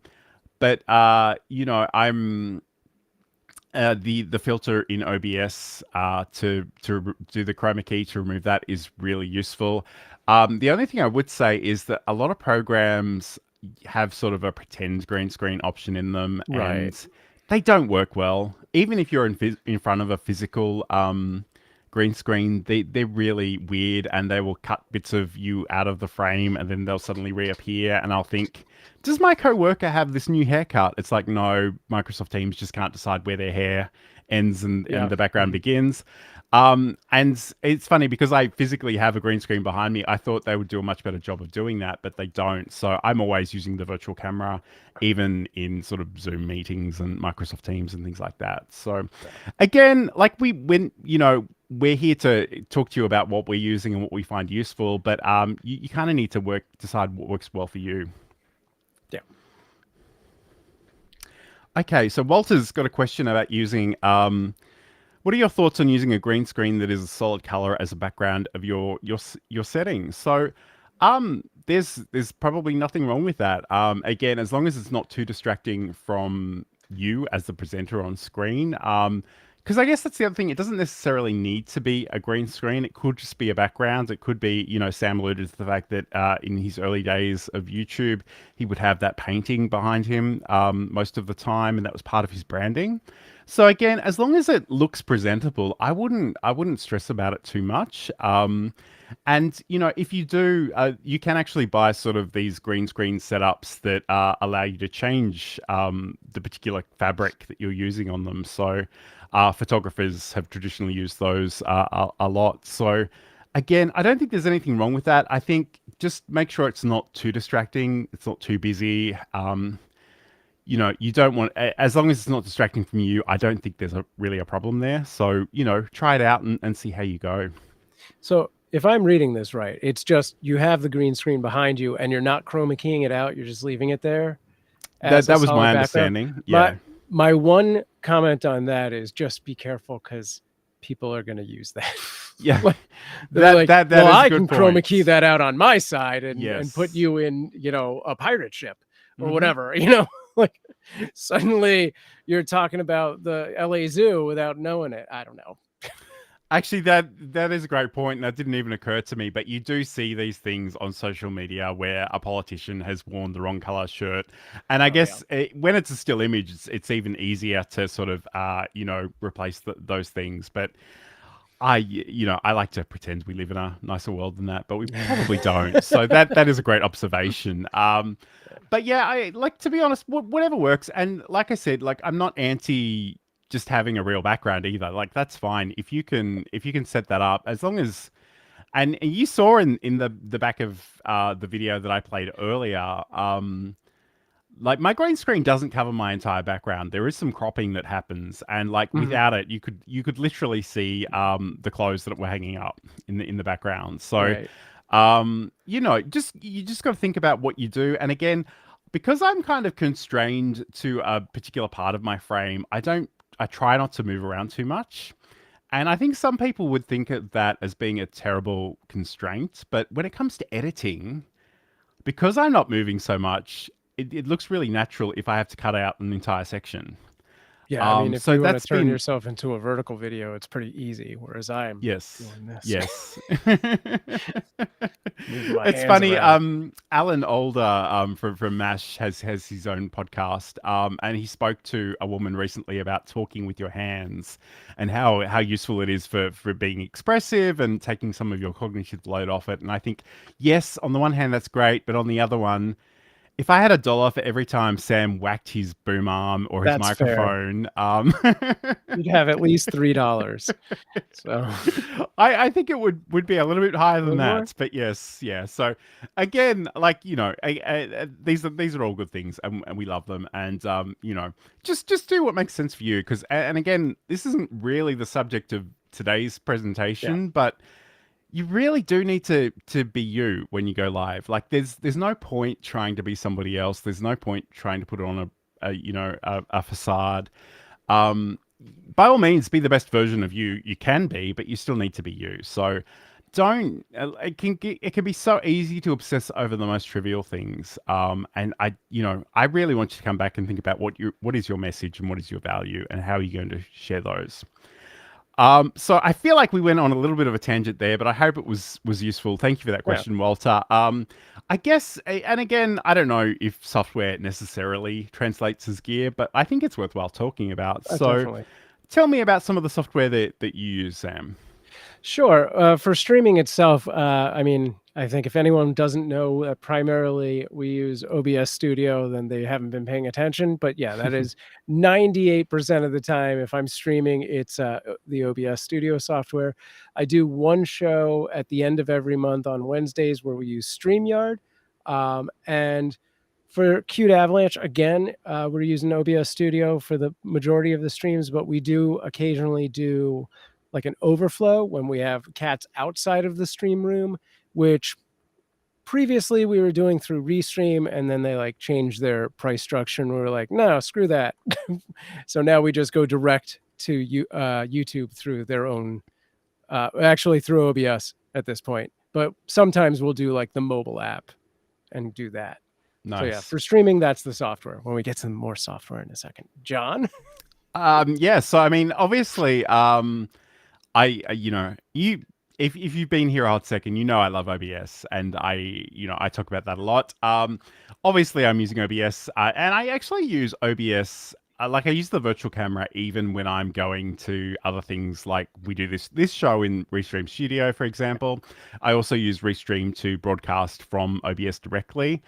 I'm the filter in OBS to do the chroma key to remove that is really useful. The only thing I would say is that a lot of programs have sort of a pretend green screen option in them, Right. and they don't work well. Even if you're in front of a physical green screen, they're really weird, and they will cut bits of you out of the frame, and then they'll suddenly reappear, and I'll think, does my coworker have this new haircut? It's like, no, Microsoft Teams just can't decide where their hair ends and Yeah. the background Mhm. begins. And it's funny because I physically have a green screen behind me. I thought they would do a much better job of doing that, but they don't. So I'm always using the virtual camera, even in sort of Zoom meetings and Microsoft Teams and things like that. So again, like we're here to talk to you about what we're using and what we find useful, but you kind of need to decide what works well for you. Yeah. Okay, so Walter's got a question about using. What are your thoughts on using a green screen that is a solid color as a background of your settings? So, there's probably nothing wrong with that. Again, as long as it's not too distracting from you as the presenter on screen. Because I guess that's the other thing. It doesn't necessarily need to be a green screen. It could just be a background. It could be, Sam alluded to the fact that in his early days of YouTube, he would have that painting behind him most of the time, and that was part of his branding. So again, as long as it looks presentable, I wouldn't stress about it too much. And if you do, you can actually buy sort of these green screen setups that allow you to change the particular fabric that you're using on them. So photographers have traditionally used those a lot. So again, I don't think there's anything wrong with that. I think just make sure it's not too distracting, it's not too busy. You don't want, as long as it's not distracting from you, I don't think there's really a problem there. So, try it out and see how you go. So if I'm reading this right, it's just you have the green screen behind you and you're not chroma keying it out. You're just leaving it there That as a that was my solid background. understanding. My Yeah. my one comment on that is just be careful because people are going to use that. Yeah. Like they're That like, that that well, is a I good can chroma key point. that out on my side and put Yes. you in, a pirate ship or Hmm. whatever, like suddenly you're talking about the LA Zoo without knowing it. I don't know. Actually, that is a great point, and that didn't even occur to me. But you do see these things on social media where a politician has worn the wrong color shirt, and I Oh yeah. guess when it's a still image, it's even easier to sort of replace those things. But I like to pretend we live in a nicer world than that, but we probably don't. So that is a great observation. But yeah, I like, to be honest, whatever works. And like I said, like I'm not anti just having a real background either. Like that's fine if you can set that up as long as. And you saw in the back of the video that I played earlier. like my green screen doesn't cover my entire background. There is some cropping that happens, and like Mhm. without it, you could literally see the clothes that were hanging up in the background. So, Right. just you just got to think about what you do. And again, because I'm kind of constrained to a particular part of my frame, I try not to move around too much. And I think some people would think of that as being a terrible constraint, but when it comes to editing, because I'm not moving so much, it looks really natural if I have to cut out an entire section. Yeah, I mean, if So you wanna that's turn been yourself into a vertical video, it's pretty easy, whereas I'm yes, doing this, yes. moving my It's hands funny. around. Alan Alda from Mash has his own podcast. And he spoke to a woman recently about talking with your hands and how useful it is for being expressive and taking some of your cognitive load off it. And I think yes, on the one hand that's great, but on the other one, if I had $1 for every time Sam whacked his boom arm or his That's fair. microphone, You'd have at least $3. So I think it would be a little bit higher a than little more? that. But yes, yeah. So again, like these are all good things, and we love them. And just do what makes sense for you. Because and again, this isn't really the subject of today's Yeah. presentation, but you really do need to be you when you go live. Like there's no point trying to be somebody else. There's no point trying to put on a facade. Um, by all means, be the best version of you you can be, but you still need to be you. So don't. It can be so easy to obsess over the most trivial things. And I really want you to come back and think about what is your message and what is your value and how are you going to share those. So I feel like we went on a little bit of a tangent there, but I hope it was useful. Thank you for that Yeah. question, Walter. I guess, and again, I don't know if software necessarily translates as gear, but I think it's worthwhile talking about. So Definitely. tell me about some of the software that you use, Sam. Sure. For streaming itself, I mean, I think if anyone doesn't know, primarily we use OBS Studio, then they haven't been paying attention. But yeah, that is 98% of the time. If I'm streaming, it's the OBS Studio software. I do one show at the end of every month on Wednesdays where we use StreamYard. And for Cute Avalanche, again, we're using OBS Studio for the majority of the streams, but we do occasionally do like an overflow when we have cats outside of the stream room, which previously we were doing through Restream, and then they like changed their price structure, and we were like, no, screw that. So now we just go direct to YouTube through their own, actually through OBS at this point. But sometimes we'll do like the mobile app and do that. So yeah, Nice. for streaming, that's the software. When we get some more software in a second, John. Yeah. So I mean, obviously, you if you've been here a hot second, you know I love OBS, and I talk about that a lot. Obviously I'm using OBS, and I actually use OBS. Like I use the virtual camera even when I'm going to other things. Like we do this show in Restream Studio, for example. I also use Restream to broadcast from OBS directly.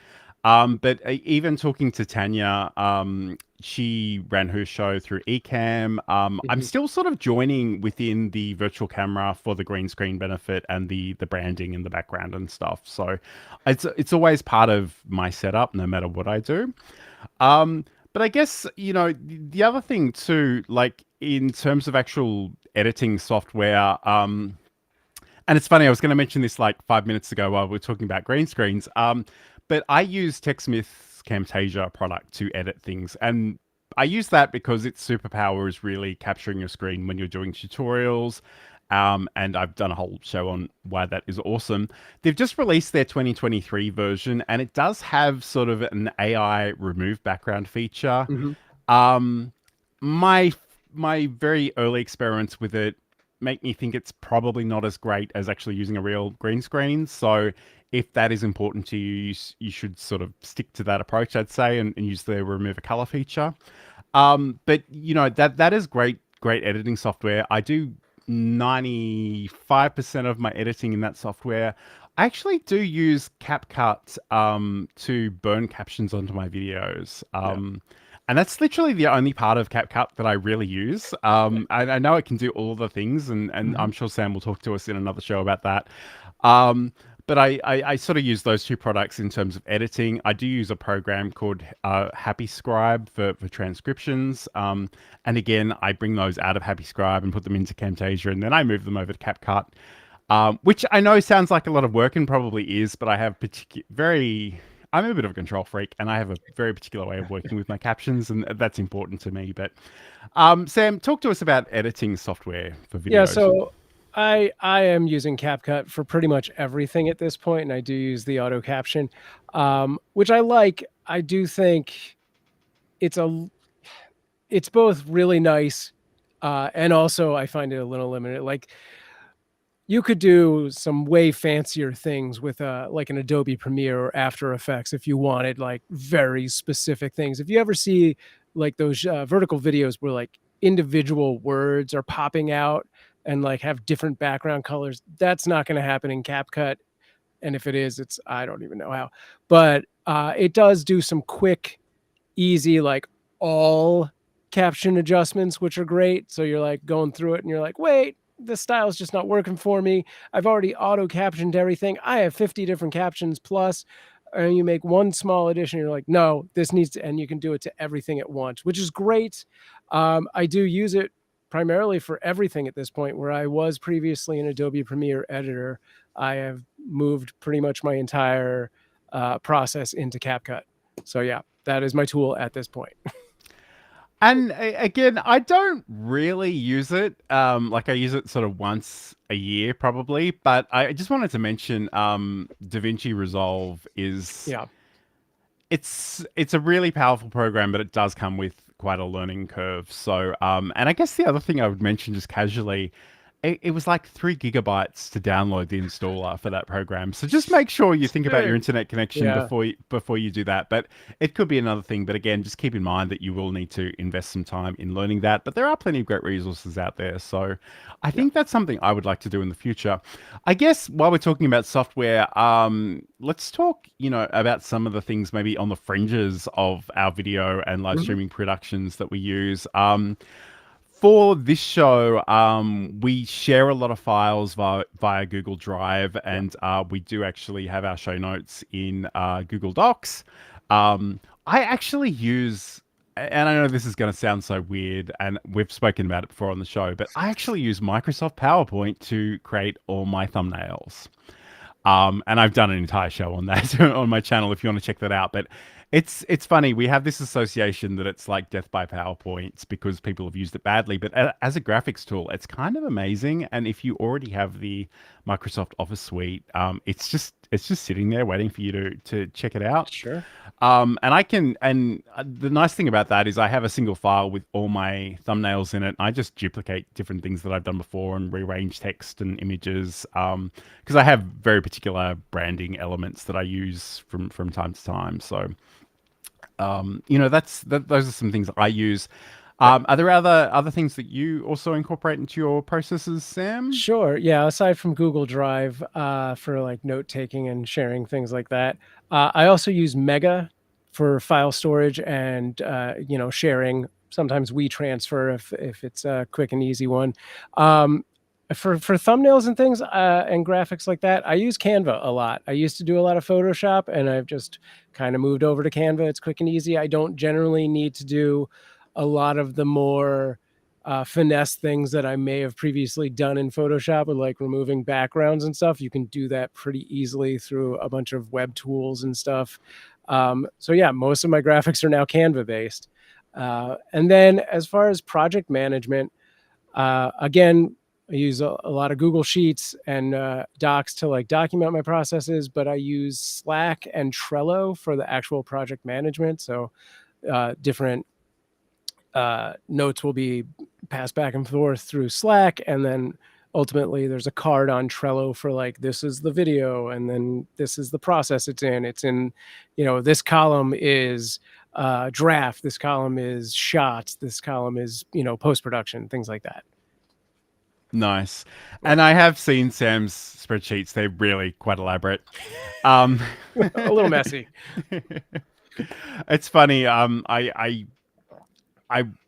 But even talking to Tanya, she ran her show through Ecamm. I'm Mhm. still sort of joining within the virtual camera for the green screen benefit and the branding in the background and stuff. So it's always part of my setup, no matter what I do. But I guess the other thing too, like in terms of actual editing software. And it's funny, I was going to mention this like 5 minutes ago while we were talking about green screens. But I use TechSmith's Camtasia product to edit things. And I use that because its superpower is really capturing your screen when you're doing tutorials. And I've done a whole show on why that is awesome. They've just released their 2023 version, and it does have sort of an AI remove background feature. Mhm. Um, my my very early experiments with it make me think it's probably not as great as actually using a real green screen. So if that is important to you, you should sort of stick to that approach, I'd say, and use the remove a color feature. But that is great editing software. I do 95% of my editing in that software. I actually do use CapCut to burn captions onto my videos. Yeah. And that's literally the only part of CapCut that I really use. I know it can do all the things, and Mhm. I'm sure Sam will talk to us in another show about that. Um, but I sort of use those two products in terms of editing. I do use a program called Happy Scribe for transcriptions. And again, I bring those out of Happy Scribe and put them into Camtasia, and then I move them over to CapCut, which I know sounds like a lot of work and probably is, but I have I'm a bit of a control freak, and I have a very particular way of working with my captions, and that's important to me. But Sam, talk to us about editing software for Yeah, videos. so I am using CapCut for pretty much everything at this point, and I do use the auto caption, which I like. I do think it's a it's both really nice, and also I find it a little limited. Like you could do some way fancier things with like an Adobe Premiere or After Effects if you wanted like very specific things. If you ever see like those vertical videos where like individual words are popping out and like have different background colors, that's not going to happen in CapCut. And if it is, it's I don't even know how. But it does do some quick easy like all caption adjustments, which are great. So you're like going through it and you're like, wait, this style is just not working for me. I've already auto captioned everything. I have 50 different captions plus. And you make one small addition, you're like, no, this needs to, and you can do it to everything at once, which is great. I do use it primarily for everything at this point, where I was previously an Adobe Premiere editor. I have moved pretty much my entire process into CapCut. So yeah, that is my tool at this point. And again, I don't really use it. Like I use it sort of once a year, probably. But I just wanted to mention, DaVinci Resolve is Yeah. it's a really powerful program, but it does come with quite a learning curve. So, and I guess the other thing I would mention just casually, it was like 3 gigabytes to download the installer for that program. So just make sure you think about your Sick. internet connection Yeah. before you do that. But it could be another thing. But again, just keep in mind that you will need to invest some time in learning that. But there are plenty of great resources out there. So I Yeah. think that's something I would like to do in the future. I guess while we're talking about software, let's talk, about some of the things maybe on the fringes of our video and live Mhm. streaming productions that we use. For this show, we share a lot of files via Google Drive, Yeah. and we do actually have our show notes in Google Docs. I actually use, and I know this is going to sound so weird, and we've spoken about it before on the show, but I actually use Microsoft PowerPoint to create all my thumbnails. And I've done an entire show on that on my channel if you want to check that out. But it's funny. We have this association that it's like death by PowerPoints because people have used it badly. But as a graphics tool, it's kind of amazing. And if you already have the Microsoft Office suite, it's just sitting there waiting for you to check it out. Sure. And the nice thing about that is I have a single file with all my thumbnails in it. I just duplicate different things that I've done before and rearrange text and images. Because I have very particular branding elements that I use from time to time. So, those are some things I use. Yeah. Are there other things that you also incorporate into your processes, Sam? Sure. Yeah. Aside from Google Drive, for like note taking and sharing things like that, I also use Mega for file storage and sharing. Sometimes we transfer if it's a quick and easy one. Um, for thumbnails and things and graphics like that, I use Canva a lot. I used to do a lot of Photoshop, and I've just kind of moved over to Canva. It's quick and easy. I don't generally need to do a lot of the more finesse things that I may have previously done in Photoshop with like removing backgrounds and stuff. You can do that pretty easily through a bunch of web tools and stuff. So yeah, most of my graphics are now Canva based. And then as far as project management, again, I use a lot of Google Sheets and Docs to like document my processes, but I use Slack and Trello for the actual project management. So different notes will be passed back and forth through Slack, and then ultimately there's a card on Trello for like this is the video, and then this is the process it's in. It's in, this column is draft, this column is shots, this column is post production, things like that. Nice. Yeah, And I have seen Sam's spreadsheets. They're really quite elaborate. Um, a little messy. it's funny. I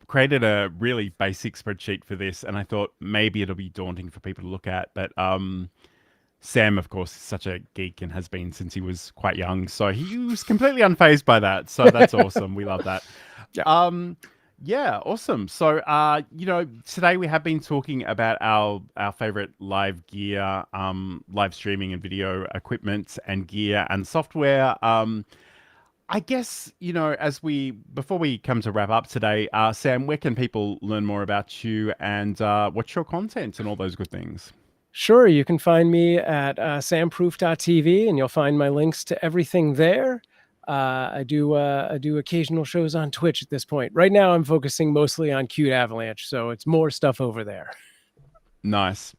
created a really basic spreadsheet for this, and I thought maybe it'll be daunting for people to look at. But Sam, of course, is such a geek and has been since he was quite young. So he was completely unfazed by that. So that's awesome. We love that. Yeah. Um, yeah, awesome. So, today we have been talking about our favorite live gear, live streaming and video equipment and gear and software. I guess, as before we come to wrap up today, Sam, where can people learn more about you and what's your content and all those good things? Sure, you can find me at samproof.tv, and you'll find my links to everything there. I do occasional shows on Twitch at this point. Right now, I'm focusing mostly on Cute Avalanche, so it's more stuff over there. Nice.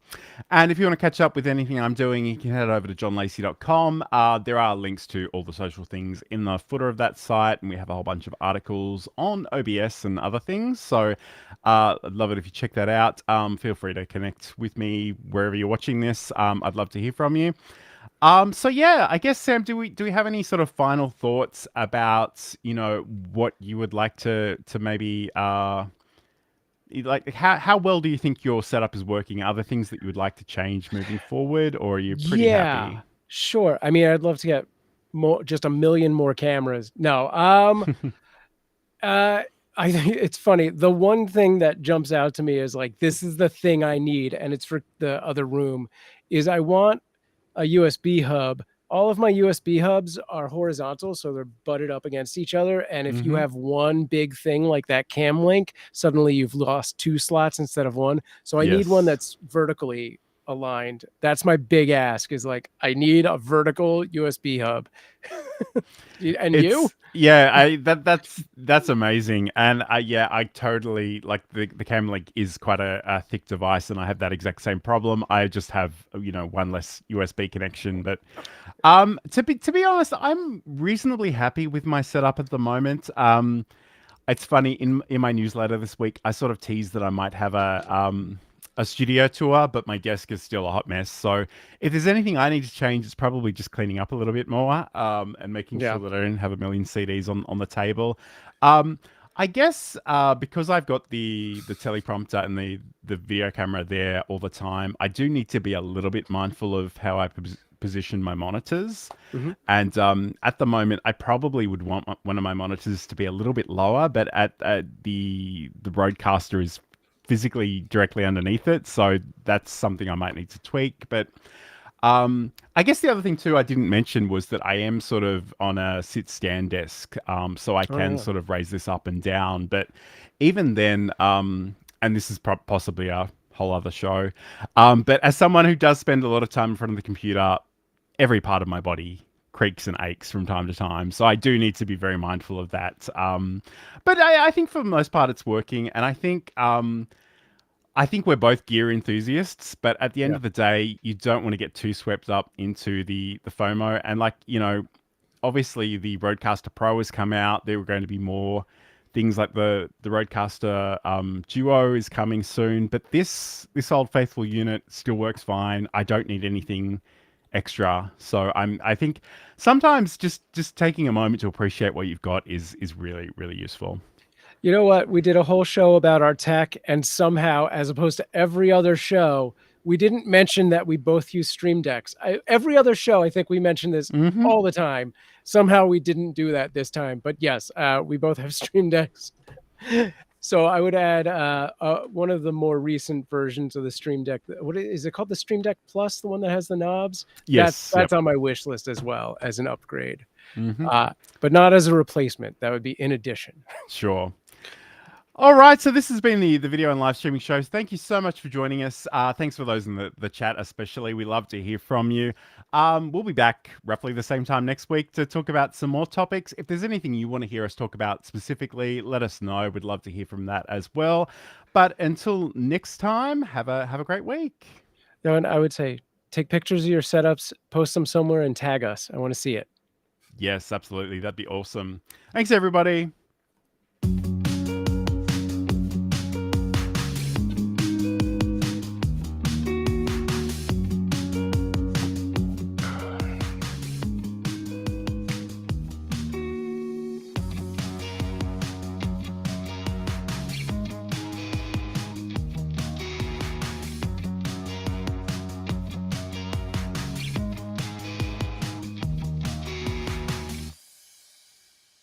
And if you want to catch up with anything I'm doing, you can head over to johnlacey.com. There are links to all the social things in the footer of that site, and we have a whole bunch of articles on OBS and other things. So I'd love it if you check that out. Feel free to connect with me wherever you're watching this. I'd love to hear from you. So yeah, I guess Sam, do we have any sort of final thoughts about what you would like to maybe like how well do you think your setup is working? Are there things that you would like to change moving forward, or are you pretty Yeah, happy? sure. I mean, I'd love to get more, just a million more cameras. No, uh, I think it's funny. The one thing that jumps out to me is like, this is the thing I need, and it's for the other room, is I want a USB hub. All of my USB hubs are horizontal, so they're butted up against each other. And if you Mm-hmm. have one big thing like that cam link, suddenly you've lost two slots instead of one. So I need one Yes. that's vertically aligned. That's my big ask, is like, I need a vertical USB hub. And you? Yeah, that's amazing, and yeah, I totally like the Cam Link is quite a thick device, and I have that exact same problem. I just have one less USB connection, but to be honest, I'm reasonably happy with my setup at the moment. It's funny in my newsletter this week, I sort of teased that I might have a studio tour, but my desk is still a hot mess. So if there's anything I need to change, it's probably just cleaning up a little bit more, and making Yeah. sure that I don't have a million CDs on the table. Um, I guess because I've got the teleprompter and the video camera there all the time, I do need to be a little bit mindful of how I position my monitors. Mhm. And at the moment, I probably would want one of my monitors to be a little bit lower, but at the Rodecaster is physically directly underneath it, so that's something I might need to tweak. But I guess the other thing too I didn't mention was that I am sort of on a sit stand desk, so I Oh, can yeah. sort of raise this up and down. But even then, and this is possibly a whole other show, but as someone who does spend a lot of time in front of the computer, every part of my body creaks and aches from time to time. So I do need to be very mindful of that. But I think for the most part it's working, and I think we're both gear enthusiasts. But at the end Yeah. of the day, you don't want to get too swept up into the FOMO. And like obviously the Rodecaster Pro has come out. There were going to be more things like the Rodecaster Duo is coming soon. But this old faithful unit still works fine. I don't need anything extra. So I think sometimes just taking a moment to appreciate what you've got is really really useful. You know what? We did a whole show about our tech, and somehow, as opposed to every other show, we didn't mention that we both use Stream Decks. Every other show, I think we mention this Hmm. all the time. Somehow we didn't do that this time. But yes, we both have Stream Decks. So I would add one of the more recent versions of the Stream Deck. What is it called? The Stream Deck Plus, the one that has the knobs. That's Yes. Yep. that's on my wish list as well as an upgrade, Hmm. but not as a replacement. That would be in addition. Sure. All right, so this has been the video and live streaming shows. Thank you so much for joining us. Thanks for those in the chat, especially. We love to hear from you. We'll be back roughly the same time next week to talk about some more topics. If there's anything you want to hear us talk about specifically, let us know. We'd love to hear from that as well. But until next time, have a great week. No, and I would say take pictures of your setups, post them somewhere, and tag us. I want to see it. Yes, absolutely. That'd be awesome. Thanks, everybody.